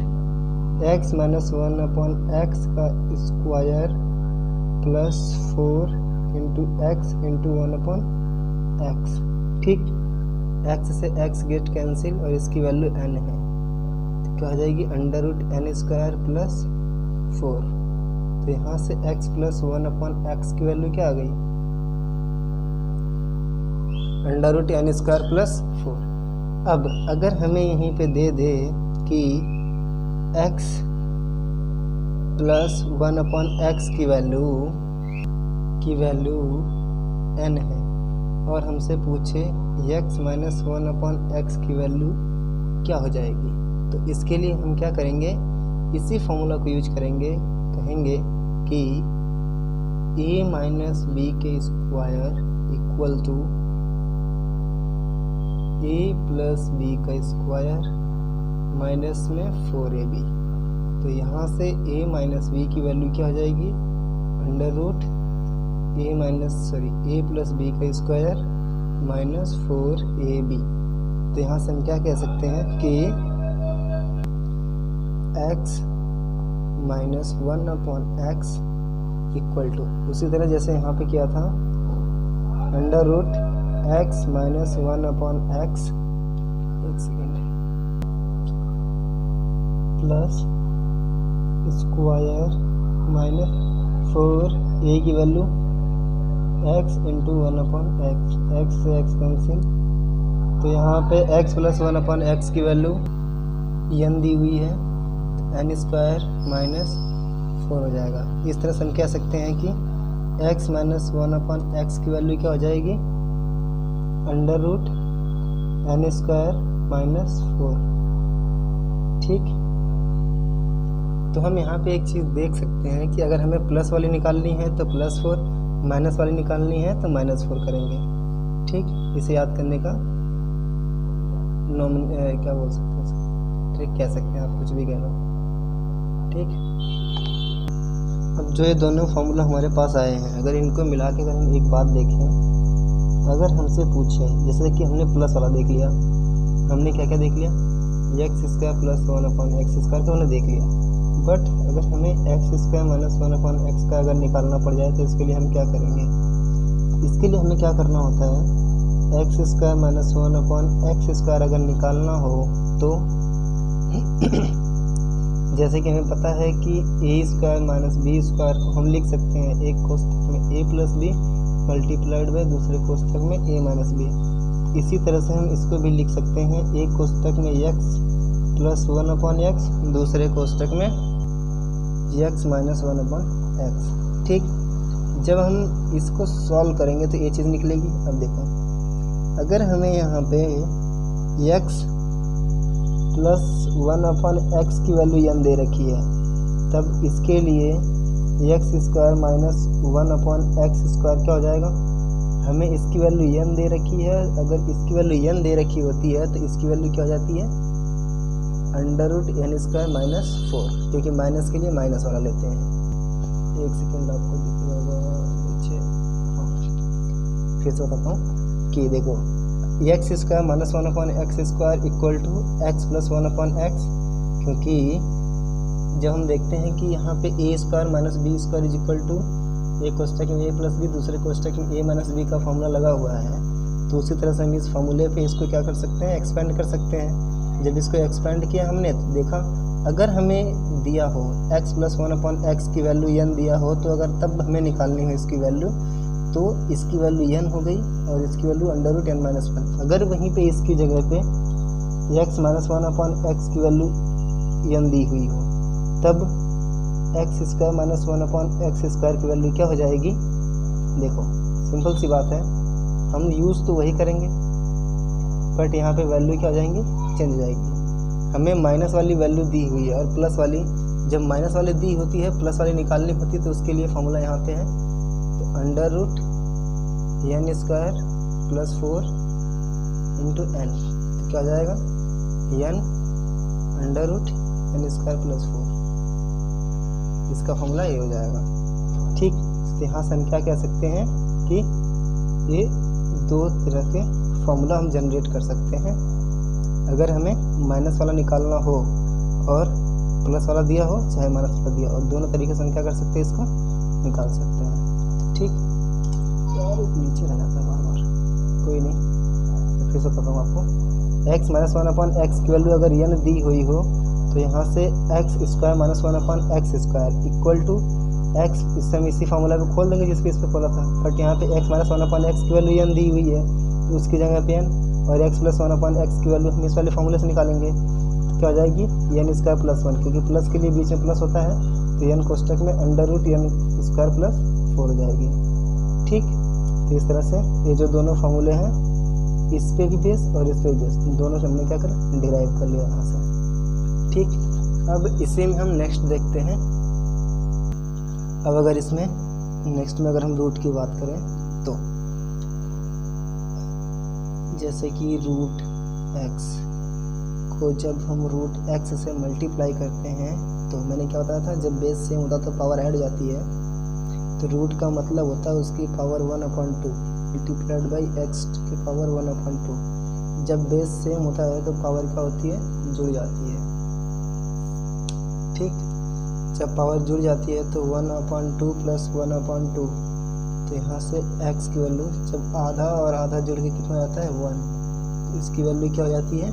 [SPEAKER 1] x minus 1/x का square plus 4 into x into 1/x। ठीक। x से x गेट कैंसिल और इसकी वैल्यू n है, तो क्या हो जाएगी, under root n square plus 4। तो यहाँ से x प्लस 1/x की वैल्यू क्या आ गई, under root n square plus 4। अब अगर हमें यहीं पे दे दे कि x प्लस 1/x की वैल्यू n है, और हमसे पूछे x माइनस 1/x की वैल्यू क्या हो जाएगी, तो इसके लिए हम क्या करेंगे, इसी फॉर्मूला को यूज करेंगे। कहेंगे कि a माइनस b के square equal to a plus b का स्क्वायर माइनस में 4ab। तो यहाँ से a माइनस b की वैल्यू क्या हो जाएगी, under root a plus b का स्क्वायर माइनस 4ab। तो यहाँ से हम क्या कह सकते हैं कि x minus 1/x equal to, उसी तरह जैसे यहाँ पे किया था, under root x minus 1/x, एक second, plus square minus 4a की value x into 1/x, x से x कैंसिल। तो यहाँ पे x प्लस 1/x की वैल्यू n दी हुई है, n स्क्वायर माइनस 4 हो जाएगा। इस तरह से हम कह सकते हैं कि x माइनस 1/x की वैल्यू क्या हो जाएगी, under root n square minus 4। ठीक, तो हम यहाँ पे एक चीज़ देख सकते हैं कि अगर हमें प्लस वाली निकालनी है तो +4, माइनस वाली निकालनी है तो -4 करेंगे। ठीक, इसे याद करने का क्या बोल सकते हैं उसको, ट्रिक कह सकते हैं, आप कुछ भी कह लो। ठीक, अब जो ये दोनों फॉर्मूला हमारे पास आए हैं, अगर इनको मिला के अगर हम एक बात देखें, अगर हमसे पूछे, जैसे कि हमने प्लस वाला देख लिया, हमने क्या क्या देख लिया, x² + 1/x² तो हमने देख लिया, बट अगर हमें x² - 1/x का अगर निकालना पड़ जाए तो इसके लिए हम क्या करेंगे, इसके लिए हमें क्या करना होता है, x² - 1/x² अगर निकालना हो तो जैसे कि हमें पता है कि a² - b² को हम लिख सकते हैं एक कोष्ठक में a + b मल्टीप्लाइड बाय दूसरे कोष्ठक में a - b। इसी तरह से हम इसको भी लिख सकते हैं एक कोष्ठक में x + 1/x दूसरे कोष्ठक में x - 1/x। ठीक, जब हम इसको सॉल्व करेंगे तो ये चीज़ निकलेगी। अब देखो, अगर हमें यहाँ पे x + 1/x की वैल्यू n दे रखी है, तब इसके लिए x² - 1/x² क्या हो जाएगा, हमें इसकी वैल्यू n दे रखी है, अगर इसकी वैल्यू n दे रखी होती है तो इसकी वैल्यू क्या हो जाती है, अंडर रूट n² - 4, क्योंकि माइनस के लिए माइनस वाला लेते हैं। एक सेकेंड, आपको दिख रहा होगा नीचे, फिर से बताता हूँ कि देखो x² - 1/x² equal to x + 1/x, क्योंकि जब हम देखते हैं कि यहाँ पे a² - b² is equal to एक कोष्ठक में a + b दूसरे कोष्ठक में a - b का फॉर्मूला लगा हुआ है, तो उसी तरह से हम इस फॉर्मूले पे इसको क्या कर सकते हैं, एक्सपेंड कर सकते हैं। जब इसको एक्सपेंड किया हमने तो देखा, अगर हमें दिया हो x + 1/x की वैल्यू n दिया हो, तो अगर तब हमें निकालनी हो इसकी वैल्यू, तो इसकी वैल्यू n हो गई और इसकी वैल्यू अंडर रूट n - 1। अगर वहीं पे इसकी जगह पे x - 1/x की वैल्यू n दी हुई हो, तब x² - 1/x² की वैल्यू क्या हो जाएगी, देखो सिंपल सी बात है, हम यूज़ तो वही करेंगे बट यहाँ पे वैल्यू क्या हो जाएंगी, चेंज हो जाएगी। हमें माइनस वाली वैल्यू दी हुई है और प्लस वाली, जब माइनस वाली दी होती है प्लस वाली निकालनी होती है, तो उसके लिए फॉर्मूला यहाँ पे है, तो अंडर रूट n² + 4 × n, तो क्या हो जाएगा, n अंडर रूट n² + 4, इसका फॉर्मूला ये हो जाएगा। ठीक, तो यहाँ से हम क्या कह सकते हैं कि ये दो तरह के फॉर्मूला हम जनरेट कर सकते हैं। अगर हमें माइनस वाला निकालना हो और प्लस वाला दिया हो, चाहे माइनस वाला दिया हो, दोनों तरीके से हम क्या कर सकते हैं, इसको निकाल सकते हैं। ठीक, यार नीचे रह जाता है बार बार, कोई नहीं, फिर से बताऊँ आपको, x - 1/x की वैल्यू अगर n दी हुई हो, तो यहाँ से x² - 1/x² equal to x, इससे हम इसी फार्मूला पे खोल देंगे जिस पे इस पे खोला था, बट यहाँ पे x - 1/x की वैल्यू n दी हुई है, तो उसकी जगह पे n, और x + 1/x की वैल्यू हम इस वाले फार्मूले से निकालेंगे, तो क्या हो जाएगी, n² + 1, क्योंकि प्लस के लिए बीच में प्लस होता है, तो n कोष्ठक में अंडर रूट n² + 4 हो जाएगी। ठीक, तो इस तरह से ये जो दोनों फार्मूले हैं, इस पे भी बेस और इस पे भी बेस, दोनों से हमने क्या कर डिराइव कर लिया यहाँ से। ठीक, अब इसी में हम नेक्स्ट देखते हैं। अब अगर इसमें नेक्स्ट में अगर हम रूट की बात करें, तो जैसे कि रूट x को जब हम रूट x से मल्टीप्लाई करते हैं, तो मैंने क्या बताया था, जब बेस सेम होता तो पावर ऐड जाती है, तो रूट का मतलब होता है उसकी पावर 1/2 मल्टीप्लाइड बाई x की पावर 1/2। जब बेस सेम होता है तो पावर क्या होती है, जुड़ जाती है। ठीक, जब पावर जुड़ जाती है तो 1/2 + 1/2, तो यहाँ से x की वैल्यू जब आधा और आधा जुड़ के कितना आता है, 1, तो इसकी वैल्यू क्या हो जाती है,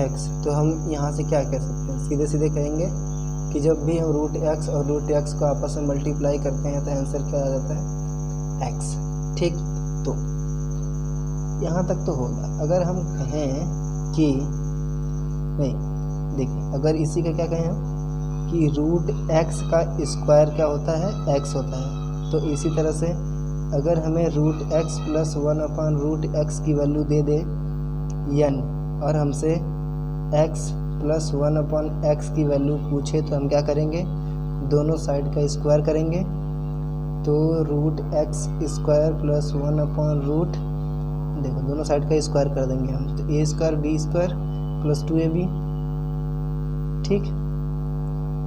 [SPEAKER 1] x। तो हम यहाँ से क्या कह सकते हैं, सीधे सीधे कहेंगे कि जब भी हम रूट x और रूट x को आपस में मल्टीप्लाई करते हैं तो आंसर क्या आ जाता है, x। ठीक, तो यहाँ तक तो होगा। अगर हम कहें कि नहीं, देखिए अगर इसी का क्या कहें हम कि रूट एक्स का स्क्वायर क्या होता है, एक्स होता है। तो इसी तरह से अगर हमें रूट एक्स प्लस 1/√x की वैल्यू दे दे n, और हमसे x प्लस 1/x की वैल्यू पूछे, तो हम क्या करेंगे, दोनों साइड का स्क्वायर करेंगे। तो रूट एक्स स्क्वायर प्लस 1/रूट, देखो दोनों साइड का स्क्वायर कर देंगे हम, तो a square b square plus 2ab, ठीक,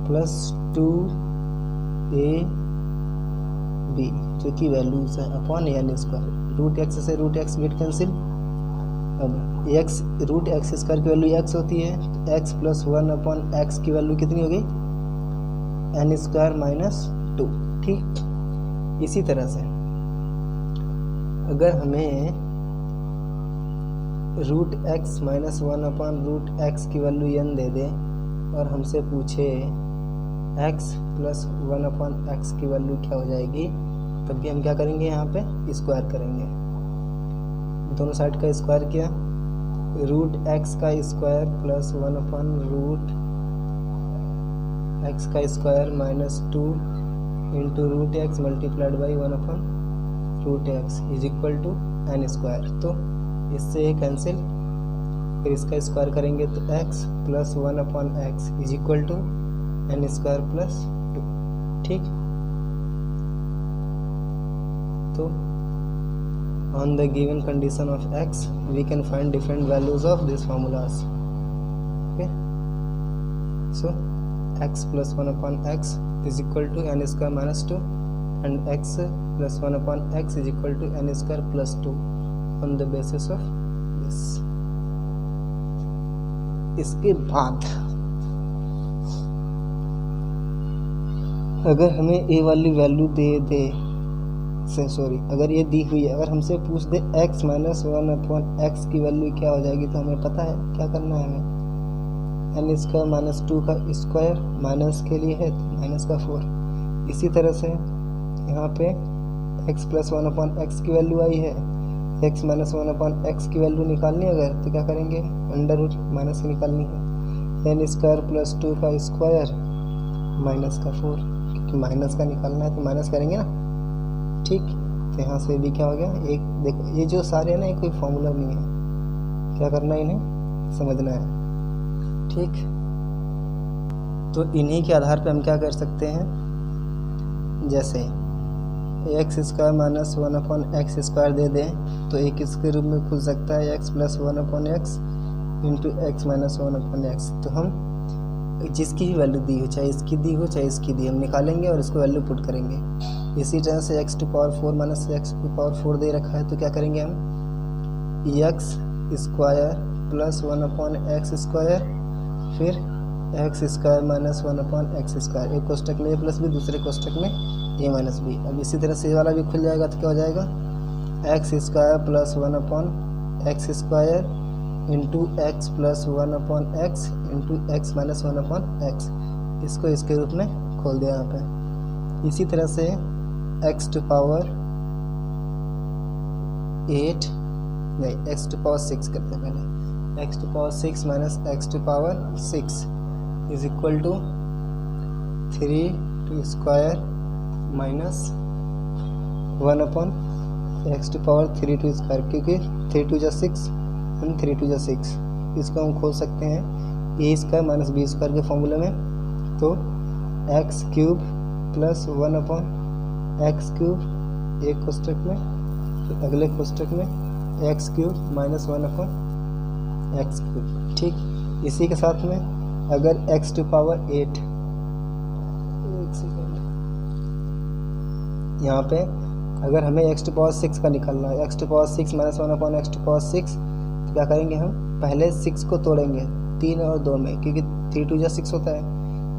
[SPEAKER 1] प्लस 2ab जो कि वैल्यूज है upon n square. Root x से रूट एक्स गेट कैंसिल। अब x रूट एक्स स्क्वायर की वैल्यू x होती है, तो x प्लस 1/x की वैल्यू कितनी होगी, n स्क्वायर माइनस 2, ठीक। इसी तरह से अगर हमें रूट एक्स माइनस 1/√x की वैल्यू n दे दे और हमसे पूछे x प्लस 1/x की वैल्यू क्या हो जाएगी, तब भी हम क्या करेंगे, यहाँ पे स्क्वायर करेंगे। दोनों साइड का स्क्वायर किया, रूट एक्स का स्क्वायर प्लस 1/रूट एक्स का square minus 2 into root x multiplied by 1/रूट x is equal to n square. तो इससे ये कैंसिल, फिर इसका स्क्वायर करेंगे तो x plus 1/x is equal to n square plus 2, ठीक। तो on the given condition of x we can find different values of these formulas, okay। So x plus 1/x is equal to n square minus 2 and x plus 1/x is equal to n square plus 2 on the basis of this। इसके बाद अगर हमें a वाली value दे अगर ये दी हुई है, अगर हमसे पूछ दे x माइनस 1/x की वैल्यू क्या हो जाएगी, तो हमें पता है क्या करना है, हमें n स्क्वायर माइनस 2 का स्क्वायर, माइनस के लिए है तो माइनस का 4। इसी तरह से यहाँ पे x प्लस 1/x की वैल्यू आई है, x माइनस 1/x की वैल्यू निकालनी है अगर, तो क्या करेंगे, अंडर रूट माइनस की निकालनी है, n स्क्वायर प्लस 2 का स्क्वायर माइनस का 4, क्योंकि माइनस का निकालना है तो माइनस करेंगे ना, ठीक। तो यहाँ से भी क्या हो गया, एक देखो ये जो सारे हैं ना, ये कोई फॉर्मूला नहीं है, क्या करना है, इन्हें समझना है, ठीक। तो इन्हीं के आधार पे हम क्या कर सकते हैं, जैसे x square minus 1/x square दे दें, तो एक इसके रूप में खुल सकता है x plus 1/x into x minus 1/x। तो हम जिसकी ही वैल्यू दी हो, चाहे इसकी दी हो चाहे इसकी दी, हम निकालेंगे और इसको वैल्यू पुट करेंगे। इसी तरह से x⁴ माइनस x⁴ दे रखा है, तो क्या करेंगे हम, x square plus 1/x square, फिर x square minus 1/x square, एक कोष्टक में a प्लस बी, दूसरे कोष्टक में a माइनस बी। अब इसी तरह से ये वाला भी खुल जाएगा, तो क्या हो जाएगा, x square plus 1/x square into x plus 1/x into x minus 1/x, इसको इसके रूप में खोल दिया यहाँ पे। इसी तरह से x⁴ 6 करते हैं पहले, x⁴ minus x⁴ is equal to 3 square minus 1/x⁴ 3 square, क्योंकि 3 2 6 और 3 2 6, इसको हम खोल सकते हैं a square minus b square के फॉर्मूले में। तो x³ प्लस 1/x³ एक कोष्टक में, फिर अगले कोष्टक में x³ माइनस 1/x³, ठीक। इसी के साथ में अगर x⁴ 8, एक सेकेंड, यहाँ पे अगर हमें x⁴ 6 का निकालना है, x⁴ 6 माइनस 1/x⁴ 6, तो क्या करेंगे, हम पहले 6 को तोड़ेंगे 3 और 2 में, क्योंकि 3 2 6 होता है,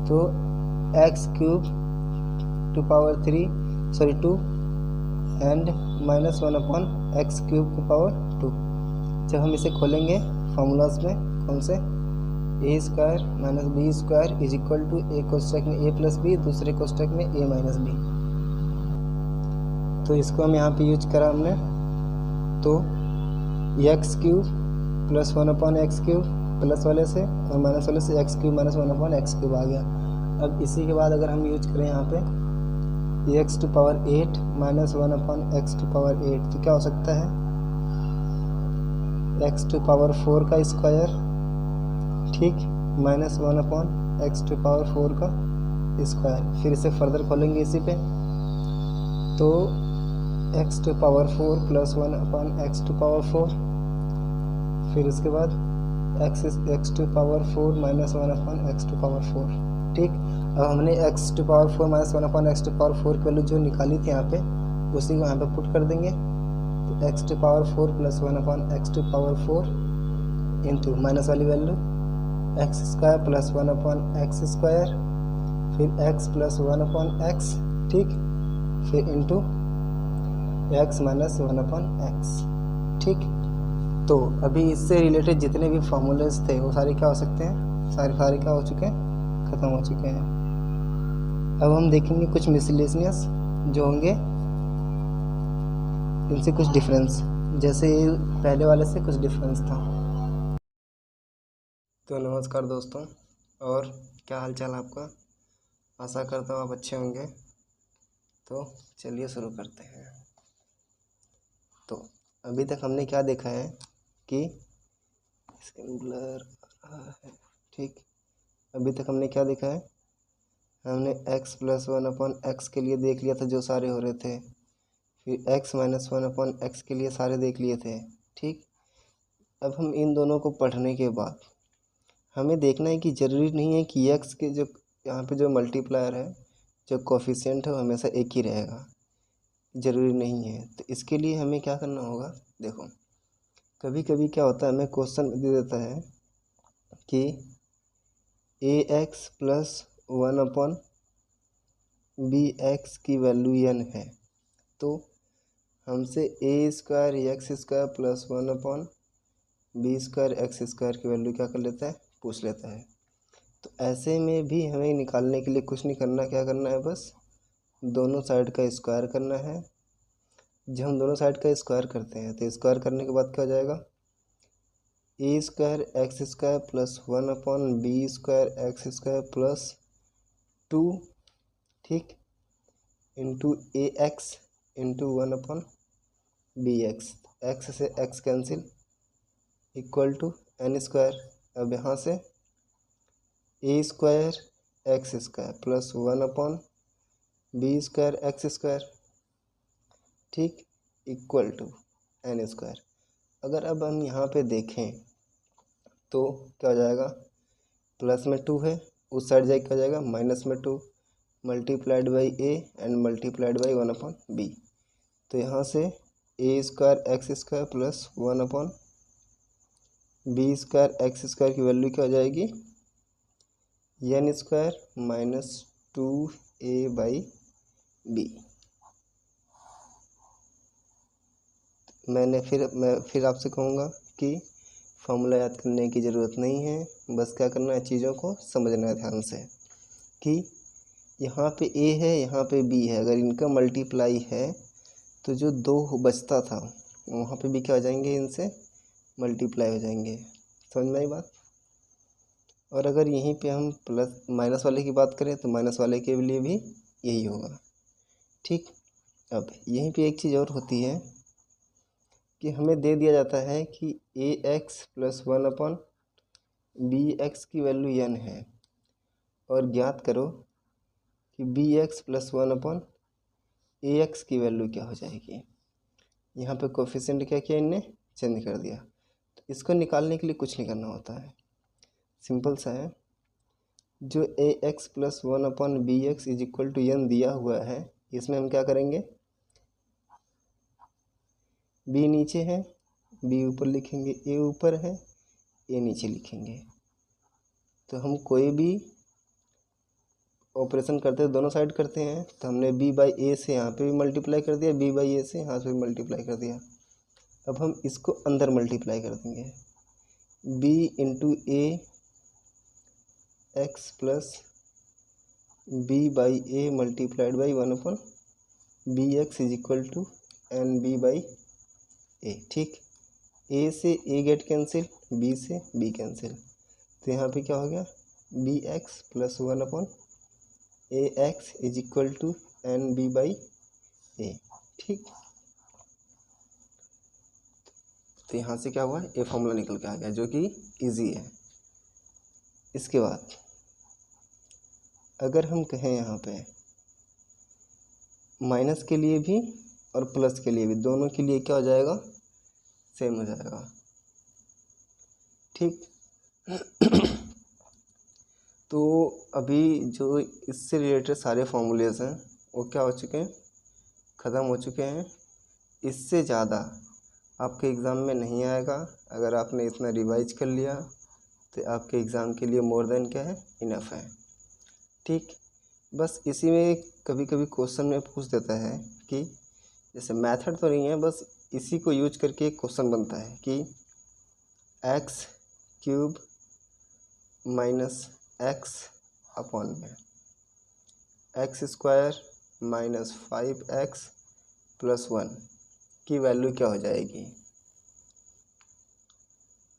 [SPEAKER 1] तो x³ 2 एंड माइनस 1/x³ 2। जब हम इसे खोलेंगे फॉर्मूलाज में, कौन से, a square minus b square is equal to एक कोष्टक में a प्लस बी, दूसरे कोष्टक में a माइनस बी। तो इसको हम यहाँ पे यूज करा हमने, तो x³ प्लस 1/x³ प्लस वाले से और माइनस वाले से x³ माइनस 1/x³ आ गया। अब इसी के बाद अगर हम यूज करें यहाँ पे x to power 8 minus 1 upon x to power 8, तो क्या हो सकता है एक्स टू पावर 4 का स्क्वायर, ठीक, minus 1 upon x to power 4 का स्क्वायर। फिर इसे फर्दर खोलेंगे इसी पे, तो x to power 4 plus 1 upon x to power 4, फिर उसके बाद x to power 4 minus 1 upon x to power 4, ठीक। अब हमने x to power 4 minus 1 upon x to power 4 की वैल्यू जो निकाली थी यहाँ पे, उसी को यहाँ पे पुट कर देंगे। तो x to power 4 plus 1 upon x to power 4 into minus वाली value x square plus 1 upon x square, फिर एक्स प्लस 1 अपॉन एक्स, ठीक, फिर into x minus 1 upon x, ठीक। तो अभी इससे रिलेटेड जितने भी फॉर्मूलेज थे वो सारे क्या हो सकते हैं, सारे क्या हो चुके हैं, ख़त्म हो चुके हैं। अब हम देखेंगे कुछ मिसलेनियस जो होंगे, इनसे कुछ डिफरेंस, जैसे पहले वाले से कुछ डिफरेंस था। तो नमस्कार दोस्तों, और क्या हाल चाल आपका, आशा करता हूँ आप अच्छे होंगे। तो चलिए शुरू करते हैं। तो अभी तक हमने क्या देखा है कि ब्लर आ रहा है, ठीक। अभी तक हमने क्या देखा है, हमने x प्लस 1 अपॉन एक्स के लिए देख लिया था जो सारे हो रहे थे, फिर x माइनस 1 अपॉन एक्स के लिए सारे देख लिए थे, ठीक। अब हम इन दोनों को पढ़ने के बाद हमें देखना है कि ज़रूरी नहीं है कि x के जो यहाँ पे जो मल्टीप्लायर है, जो कोफिशिएंट है, वो हमेशा एक ही रहेगा, ज़रूरी नहीं है। तो इसके लिए हमें क्या करना होगा, देखो कभी कभी क्या होता है, हमें क्वेश्चन दे देता है कि ax plus 1 upon b x की वैल्यू n है, तो हमसे a square x square plus 1 upon b square x square की वैल्यू क्या कर लेता है, पूछ लेता है। तो ऐसे में भी हमें निकालने के लिए कुछ नहीं करना, क्या करना है, बस दोनों साइड का स्क्वायर करना है। जब हम दोनों साइड का स्क्वायर करते हैं तो स्क्वायर करने के बाद क्या हो जाएगा, a square x square plus 1 upon b square x square plus 2, ठीक, into a x into 1 upon b x, x से x cancel, equal to n square. अब यहाँ से a square x square plus 1 upon b square x square, ठीक, equal to n square. अगर अब हम यहाँ पे देखें तो क्या हो जाएगा, प्लस में 2 है, उस साइड जाए क्या हो जाएगा, माइनस में 2 multiplied by a and multiplied by 1 upon b. तो यहाँ से a square x square plus 1 upon b square x square की वैल्यू क्या हो जाएगी, n square minus 2a by b. मैं फिर आपसे कहूँगा कि फॉर्मूला याद करने की ज़रूरत नहीं है, बस क्या करना है, चीज़ों को समझना है ध्यान से कि यहाँ पे a है, यहाँ पे b है, अगर इनका मल्टीप्लाई है तो जो 2 बचता था वहाँ पे भी क्या हो जाएंगे, इनसे मल्टीप्लाई हो जाएंगे, समझ में आई बात। और अगर यहीं पे हम प्लस माइनस वाले की बात करें तो माइनस वाले के लिए भी यही होगा, ठीक। अब यहीं पे एक चीज़ और होती है कि हमें दे दिया जाता है कि a x plus 1 upon b x की वैल्यू n है, और ज्ञात करो कि b x plus 1 upon a x की वैल्यू क्या हो जाएगी। यहाँ पे कोफिशिएंट क्या किया, इनने चेंज कर दिया। तो इसको निकालने के लिए कुछ नहीं करना होता है, सिंपल सा है। जो a x plus 1 upon b x is equal to n दिया हुआ है, इसमें हम क्या करेंगे, बी नीचे है, बी ऊपर लिखेंगे, ए ऊपर है, ए नीचे लिखेंगे। तो हम कोई भी ऑपरेशन करते हैं दोनों साइड करते हैं, तो हमने b बाई ए से यहाँ पे भी मल्टीप्लाई कर दिया, b बाई ए से यहाँ पे भी मल्टीप्लाई कर दिया। अब हम इसको अंदर मल्टीप्लाई कर देंगे, b into a x plus b by a multiplied by 1 upon b x is equal to n b by a, ठीक। ए से ए गेट कैंसिल, बी से बी कैंसिल, तो यहाँ पे क्या हो गया, b x plus 1 upon a x is equal to n b by a. ठीक, तो यहाँ से क्या हुआ, ए फॉर्मूला निकल के आ गया जो कि इजी है। इसके बाद अगर हम कहें यहाँ पे माइनस के लिए भी और प्लस के लिए भी, दोनों के लिए क्या हो जाएगा, सेम हो जाएगा। ठीक तो अभी जो इससे रिलेटेड सारे फॉर्मूलेज हैं वो क्या हो चुके हैं, ख़त्म हो चुके हैं। इससे ज़्यादा आपके एग्ज़ाम में नहीं आएगा। अगर आपने इतना रिवाइज कर लिया तो आपके एग्ज़ाम के लिए मोर देन क्या है, इनफ है। ठीक, बस इसी में कभी कभी क्वेश्चन में पूछ देता है कि जैसे मेथड तो नहीं है, बस इसी को यूज करके एक क्वेश्चन बनता है कि x cube minus x upon में x square minus 5x plus 1 की वैल्यू क्या हो जाएगी।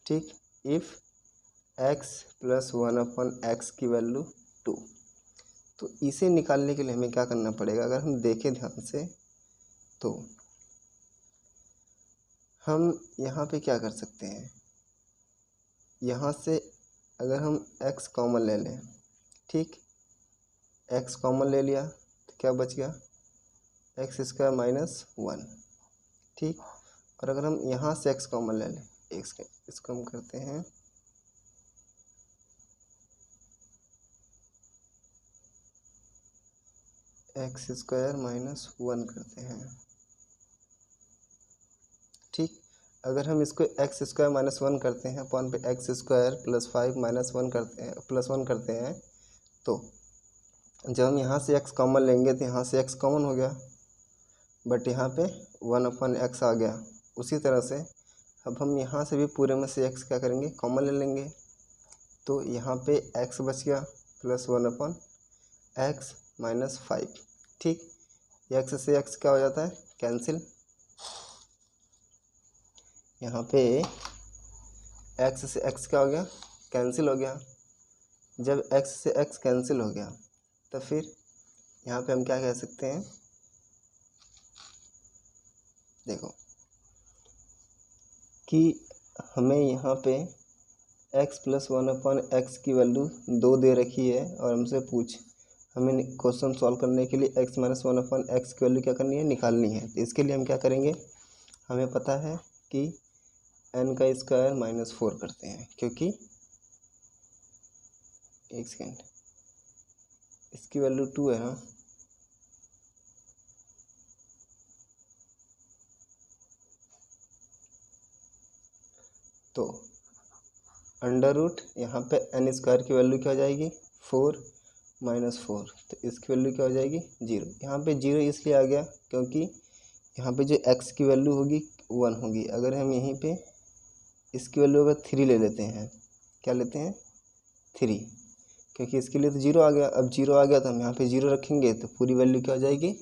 [SPEAKER 1] ठीक, if x plus 1 upon x की वैल्यू 2। तो इसे निकालने के लिए हमें क्या करना पड़ेगा, अगर हम देखें ध्यान से तो हम यहाँ पे क्या कर सकते हैं, यहाँ से अगर हम x कॉमन ले लें, ठीक, x कॉमन ले लिया तो क्या बच गया, एक्स स्क्वायर माइनस 1। ठीक, और अगर हम यहाँ से x कॉमन ले लें, इसको हम करते हैं एक्स स्क्वायर माइनस 1 करते हैं। ठीक, अगर हम इसको एक्स स्क्वायर माइनस 1 करते हैं अपॉन पे एक्स स्क्वायर प्लस 5 माइनस 1 करते हैं, प्लस 1 करते हैं, तो जब हम यहाँ से x कॉमन लेंगे तो यहाँ से x कॉमन हो गया, बट यहाँ पे 1 अपॉन एक्स आ गया। उसी तरह से अब हम यहाँ से भी पूरे में से x क्या करेंगे, कॉमन ले लेंगे, तो यहाँ पे x बच गया प्लस 1 अपॉन एक्स माइनस 5। ठीक, x से x क्या हो जाता है, कैंसिल। यहाँ पे x से x क्या हो गया, कैंसिल हो गया। जब x से x कैंसिल हो गया तो फिर यहाँ पे हम क्या कह सकते हैं, देखो कि हमें यहाँ पे x प्लस 1 अपॉन एक्स की वैल्यू 2 दे रखी है और हमसे हमें क्वेश्चन सॉल्व करने के लिए x माइनस 1 अपॉन एक्स की वैल्यू क्या करनी है, निकालनी है। तो इसके लिए हम क्या करेंगे, हमें पता है कि n का स्क्वायर माइनस 4 करते हैं, क्योंकि एक सेकेंड, इसकी वैल्यू 2 है ना, तो अंडर रूट यहाँ पे n स्क्वायर की वैल्यू क्या हो जाएगी, 4 माइनस 4, तो इसकी वैल्यू क्या हो जाएगी, 0। यहाँ पे 0 इसलिए आ गया क्योंकि यहाँ पे जो x की वैल्यू होगी 1 होगी। अगर हम यहीं पे इसकी वैल्यू अगर 3 ले लेते हैं, क्या लेते हैं, 3, क्योंकि इसके लिए तो 0 आ गया। अब 0 आ गया तो हम यहाँ पे 0 रखेंगे तो पूरी वैल्यू क्या हो जाएगी,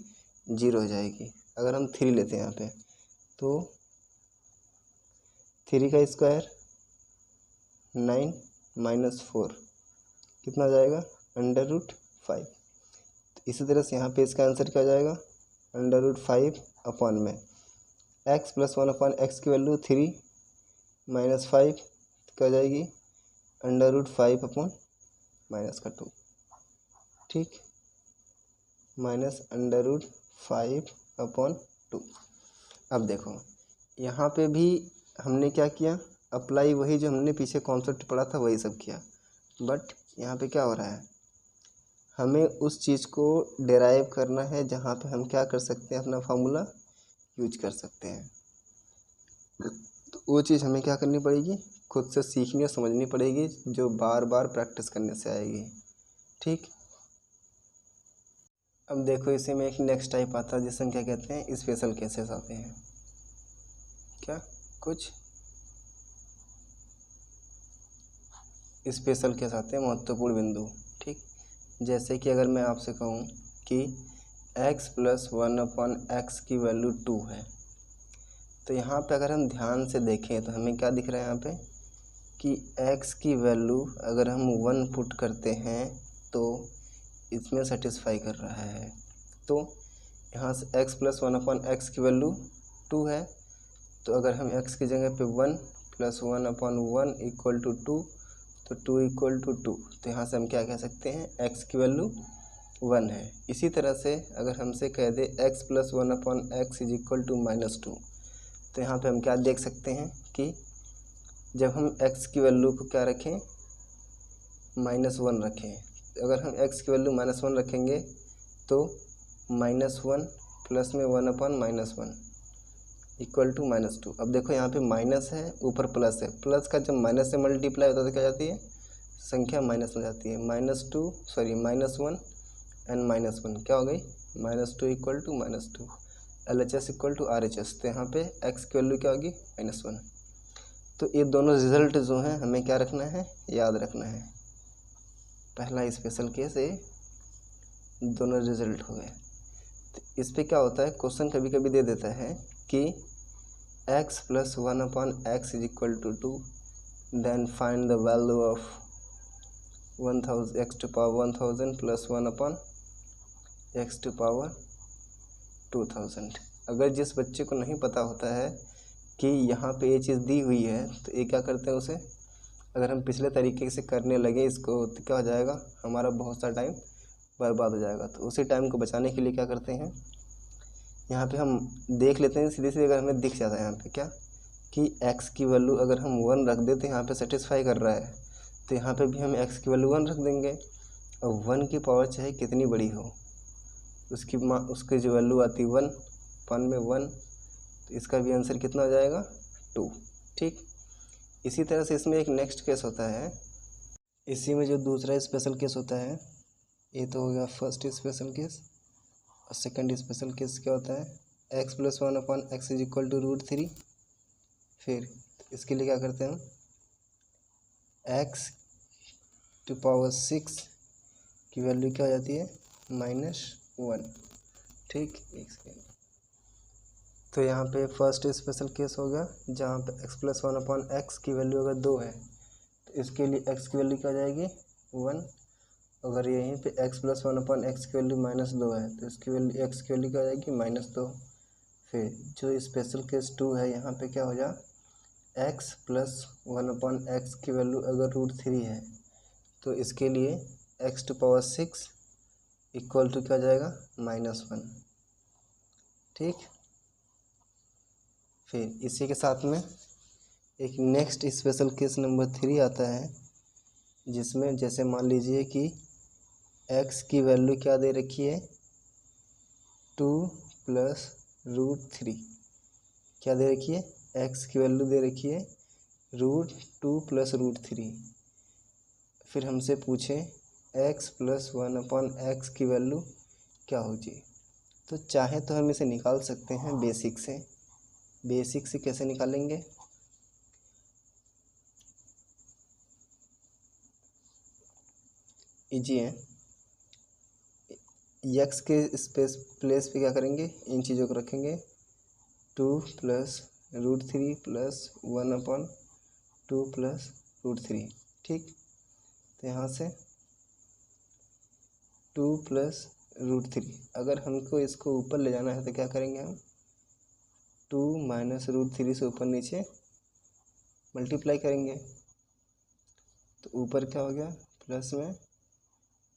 [SPEAKER 1] 0 हो जाएगी। अगर हम 3 लेते हैं यहाँ पे तो 3 का स्क्वायर 9 माइनस 4 कितना आ जाएगा, अंडर रूट 5। तो इसी तरह से यहाँ पे इसका आंसर क्या हो जाएगा, अंडर रूट 5 अपॉन में x प्लस 1 अपॉन एक्स की वैल्यू 3 माइनस 5 क्या हो जाएगी, अंडर रूट 5 अपॉन माइनस का 2। ठीक, माइनस अंडर रूट 5 अपॉन 2। अब देखो यहाँ पे भी हमने क्या किया, अप्लाई वही जो हमने पीछे कॉन्सेप्ट पढ़ा था वही सब किया, बट यहाँ पे क्या हो रहा है, हमें उस चीज़ को डेराइव करना है जहाँ पे हम क्या कर सकते हैं, अपना फार्मूला यूज कर सकते हैं। तो वो चीज़ हमें क्या करनी पड़ेगी, खुद से सीखनी और समझनी पड़ेगी, जो बार बार प्रैक्टिस करने से आएगी। ठीक, अब देखो इसी में एक नेक्स्ट टाइप आता है जिसे हम क्या कहते हैं, स्पेशल केसेस आते हैं। क्या कुछ स्पेशल केस आते हैं, महत्वपूर्ण बिंदु। ठीक, जैसे कि अगर मैं आपसे कहूँ कि x प्लस 1 अपॉन एक्स की वैल्यू 2 है, तो यहाँ पे अगर हम ध्यान से देखें तो हमें क्या दिख रहा है यहाँ पे कि x की वैल्यू अगर हम 1 पुट करते हैं तो इसमें सेटिस्फाई कर रहा है। तो यहाँ से x प्लस 1/x की वैल्यू 2 है, तो अगर हम x की जगह पे 1 प्लस 1/1 इक्वल टू 2, तो 2 इक्वल टू 2, तो यहाँ से हम क्या कह सकते हैं, x की वैल्यू 1 है। इसी तरह से अगर हमसे कह दे x plus 1/x is equal to -2, तो यहाँ पे हम क्या देख सकते हैं कि जब हम x की वैल्यू को क्या रखें, -1 रखें। अगर हम x की वैल्यू -1 रखेंगे तो -1 प्लस में 1/-1 इक्वल टू -2। अब देखो यहाँ पे माइनस है, ऊपर प्लस है, प्लस का जब माइनस से मल्टीप्लाई होता है तो क्या जाती है, संख्या माइनस में जाती है। -1 एंड -1 क्या हो गई, -2 equal to -2, LHS equal to RHS। तो यहाँ पे x की वैल्यू क्या होगी, -1। तो ये दोनों रिजल्ट जो हैं हमें क्या रखना है, याद रखना है। पहला स्पेशल केस ये दोनों रिजल्ट हो गए। तो इस पे क्या होता है, क्वेश्चन कभी कभी दे देता है कि x plus 1/x is equal to 2, then find the value of 1000 x to power 1000 plus 1/x to power 2000। अगर जिस बच्चे को नहीं पता होता है कि यहाँ पे ये चीज़ दी हुई है, तो ये क्या करते हैं, उसे अगर हम पिछले तरीके से करने लगे इसको, तो क्या हो जाएगा, हमारा बहुत सा टाइम बर्बाद हो जाएगा। तो उसी टाइम को बचाने के लिए क्या करते हैं, यहाँ पे हम देख लेते हैं सीधे सीधे। अगर हमें दिख जाता है यहाँ पे क्या कि x की वैल्यू अगर हम 1 रख देते हैं, यहाँ पे सेटिस्फाई कर रहा है, तो यहाँ पे भी हम x की वैल्यू 1 रख देंगे। और 1 की पावर चाहे कितनी बड़ी हो, उसकी जो वैल्यू आती है 1 में 1, तो इसका भी आंसर कितना हो जाएगा, 2। ठीक, इसी तरह से इसमें एक नेक्स्ट केस होता है। इसी में जो दूसरा स्पेशल केस होता है, ये तो हो गया फर्स्ट स्पेशल केस। और सेकंड स्पेशल केस क्या होता है, x plus 1/x is equal to √3। फिर इसके लिए क्या करते हैं, x टू पावर 6 की वैल्यू क्या हो जाती है, -1। ठीक, तो यहाँ पे फर्स्ट स्पेशल केस होगा जहाँ पे x प्लस 1/x की वैल्यू अगर 2 है, तो इसके लिए x की वैल्यू क्या हो जाएगी, 1। अगर यहीं पे x प्लस 1/x की वैल्यू -2 है, तो इसकी वैल्यू x की वैल्यू क्या हो जाएगी, -2। फिर जो स्पेशल केस 2 है, यहाँ पे क्या हो जा, x प्लस 1/x की वैल्यू अगर √3 है, तो इसके लिए x to power 6 equal to क्या हो जाएगा, -1। ठीक, फिर इसी के साथ में एक नेक्स्ट स्पेशल केस नंबर 3 आता है, जिसमें जैसे मान लीजिए कि x की वैल्यू क्या दे रखी है, 2 प्लस √3। क्या दे रखी है, x की वैल्यू दे रखी है √2 प्लस √3। फिर हमसे पूछे x प्लस 1/x की वैल्यू क्या होगी, तो चाहे तो हम इसे निकाल सकते हैं बेसिक से। बेसिक से कैसे निकालेंगे, इजी है। x के प्लेस पे क्या करेंगे, इन चीज़ों को रखेंगे, 2 प्लस √3 प्लस 1/2 प्लस √3। ठीक, तो यहाँ से 2 प्लस √3, अगर हमको इसको ऊपर ले जाना है तो क्या करेंगे हम, 2 माइनस √3 से ऊपर नीचे मल्टीप्लाई करेंगे। तो ऊपर क्या हो गया, प्लस में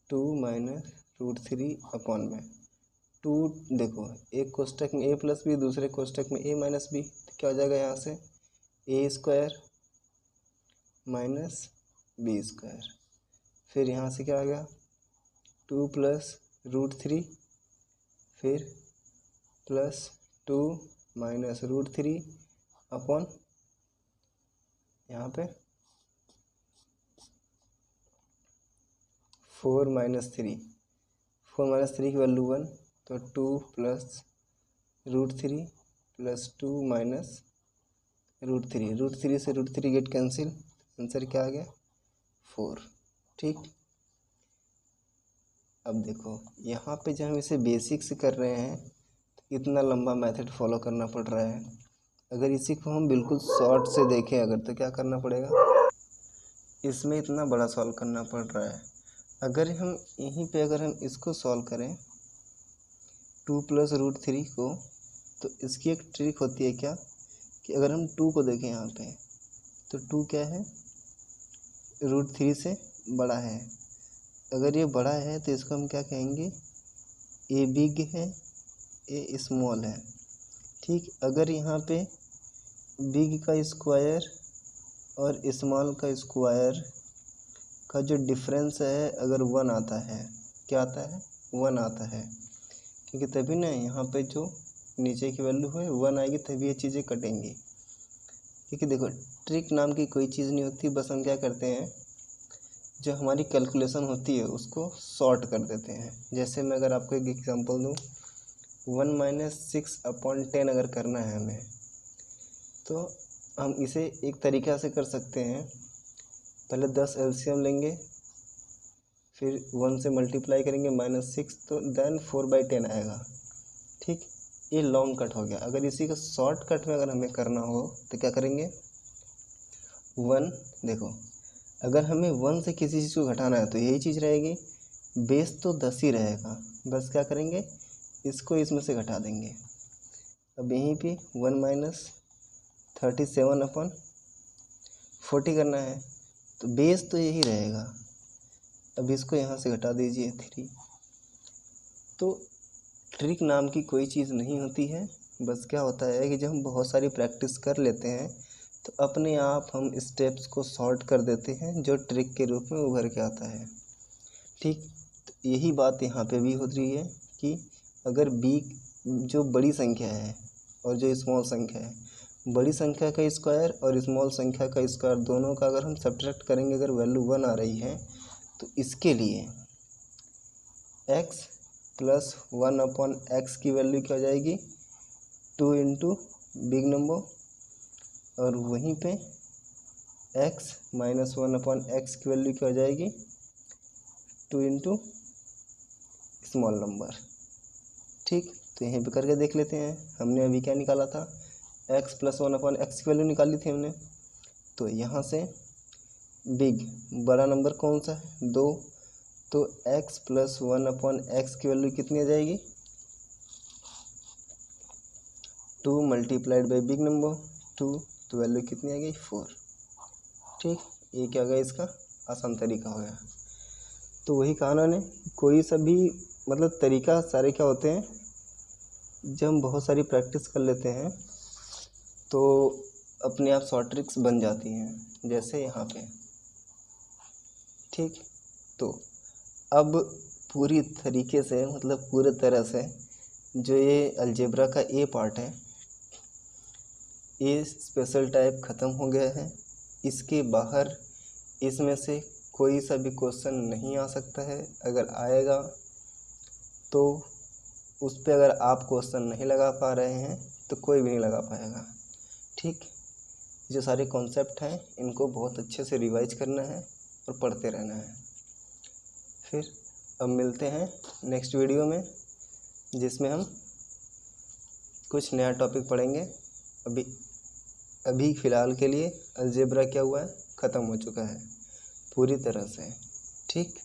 [SPEAKER 1] 2 माइनस √3 में 2। देखो एक कोष्टक में a प्लस बी, दूसरे कोष्टक में a माइनस बी, तो क्या हो जाएगा यहाँ से a² माइनस b²। फिर यहाँ से क्या आ गया, 2 प्लस √3, फिर प्लस 2 माइनस √3 अपॉन यहाँ पे 4 माइनस 3। 4 माइनस 3 की वैल्यू 1, तो 2 प्लस √3 प्लस 2 माइनस √3। √3 से √3 गेट कैंसिल, आंसर क्या आ गया, 4। ठीक, अब देखो यहाँ पे जब हम इसे बेसिक से कर रहे हैं, तो इतना लंबा मेथड फॉलो करना पड़ रहा है। अगर इसी को हम बिल्कुल शॉर्ट से देखें अगर, तो क्या करना पड़ेगा, इसमें इतना बड़ा सॉल्व करना पड़ रहा है। अगर हम यहीं पे अगर हम इसको सॉल्व करें 2 + √3 को, तो इसकी एक ट्रिक होती है क्या कि अगर हम 2 को देखें यहाँ पे, तो 2 क्या है, √3 से बड़ा है। अगर ये बड़ा है तो इसको हम क्या कहेंगे, ए बिग है, ए स्मॉल है। ठीक, अगर यहाँ पे बिग का स्क्वायर और स्मॉल का स्क्वायर का जो डिफरेंस है अगर 1 आता है, क्या आता है, 1 आता है, क्योंकि तभी ना यहाँ पे जो नीचे की वैल्यू है 1 आएगी, तभी ये चीज़ें कटेंगी। क्योंकि देखो ट्रिक नाम की कोई चीज़ नहीं होती, बस हम क्या करते हैं, जो हमारी कैलकुलेशन होती है उसको शॉर्ट कर देते हैं। जैसे मैं अगर आपको एक एग्जांपल दूँ, 1 - 6/10 अगर करना है हमें, तो हम इसे एक तरीक़ा से कर सकते हैं। पहले 10 एलसीएम लेंगे, फिर 1 से मल्टीप्लाई करेंगे -6, तो देन 4/10 आएगा। ठीक, ये लॉन्ग कट हो गया। अगर इसी का शॉर्ट कट में अगर हमें करना हो तो क्या करेंगे, 1, देखो अगर हमें 1 से किसी चीज़ को घटाना है तो यही चीज़ रहेगी, बेस तो 10 ही रहेगा, बस क्या करेंगे, इसको इसमें से घटा देंगे। अब यहीं पे 1 - 37/40 करना है, तो बेस तो यही रहेगा। अब इसको यहाँ से घटा दीजिए 3। तो ट्रिक नाम की कोई चीज़ नहीं होती है, बस क्या होता है कि जब हम बहुत सारी प्रैक्टिस कर लेते हैं तो अपने आप हम स्टेप्स को शॉर्ट कर देते हैं, जो ट्रिक के रूप में उभर के आता है। ठीक, तो यही बात यहाँ पे भी हो रही है कि अगर बी जो बड़ी संख्या है और जो स्मॉल संख्या है, बड़ी संख्या का स्क्वायर और स्मॉल संख्या का स्क्वायर दोनों का अगर हम सब्ट्रैक्ट करेंगे, अगर वैल्यू 1 आ रही है, तो इसके लिए x + 1/x की वैल्यू क्या हो जाएगी, 2 × बिग नंबर, और वहीं पे x - 1/x की वैल्यू क्या हो जाएगी, 2 × स्मॉल नंबर। ठीक, तो यहीं पे करके देख लेते हैं। हमने अभी क्या निकाला था, x + 1/x की वैल्यू निकाली थी हमने। तो यहाँ से बिग बड़ा नंबर कौन सा है, 2, तो x + 1/x की वैल्यू कितनी आ जाएगी, 2 × बिग नंबर 2, तो वैल्यू कितनी आ गई, 4। ठीक, ये क्या हो गया, इसका आसान तरीका हो गया। तो वही कहा उन्होंने, कोई सा भी मतलब तरीका सारे क्या होते हैं, जब हम बहुत सारी प्रैक्टिस कर लेते हैं तो अपने आप शॉर्ट ट्रिक्स बन जाती हैं, जैसे यहाँ पे। ठीक, तो अब पूरी तरीके से मतलब पूरे तरह से जो ये अलजेब्रा का ए पार्ट है, ये स्पेशल टाइप ख़त्म हो गया है। इसके बाहर इसमें से कोई सा भी क्वेश्चन नहीं आ सकता है। अगर आएगा तो उस पर अगर आप क्वेश्चन नहीं लगा पा रहे हैं तो कोई भी नहीं लगा पाएगा। ठीक, जो सारे कॉन्सेप्ट हैं इनको बहुत अच्छे से रिवाइज करना है और पढ़ते रहना है। फिर अब मिलते हैं नेक्स्ट वीडियो में, जिसमें हम कुछ नया टॉपिक पढ़ेंगे। अभी फ़िलहाल के लिए अलजेब्रा क्या हुआ है, ख़त्म हो चुका है पूरी तरह से। ठीक।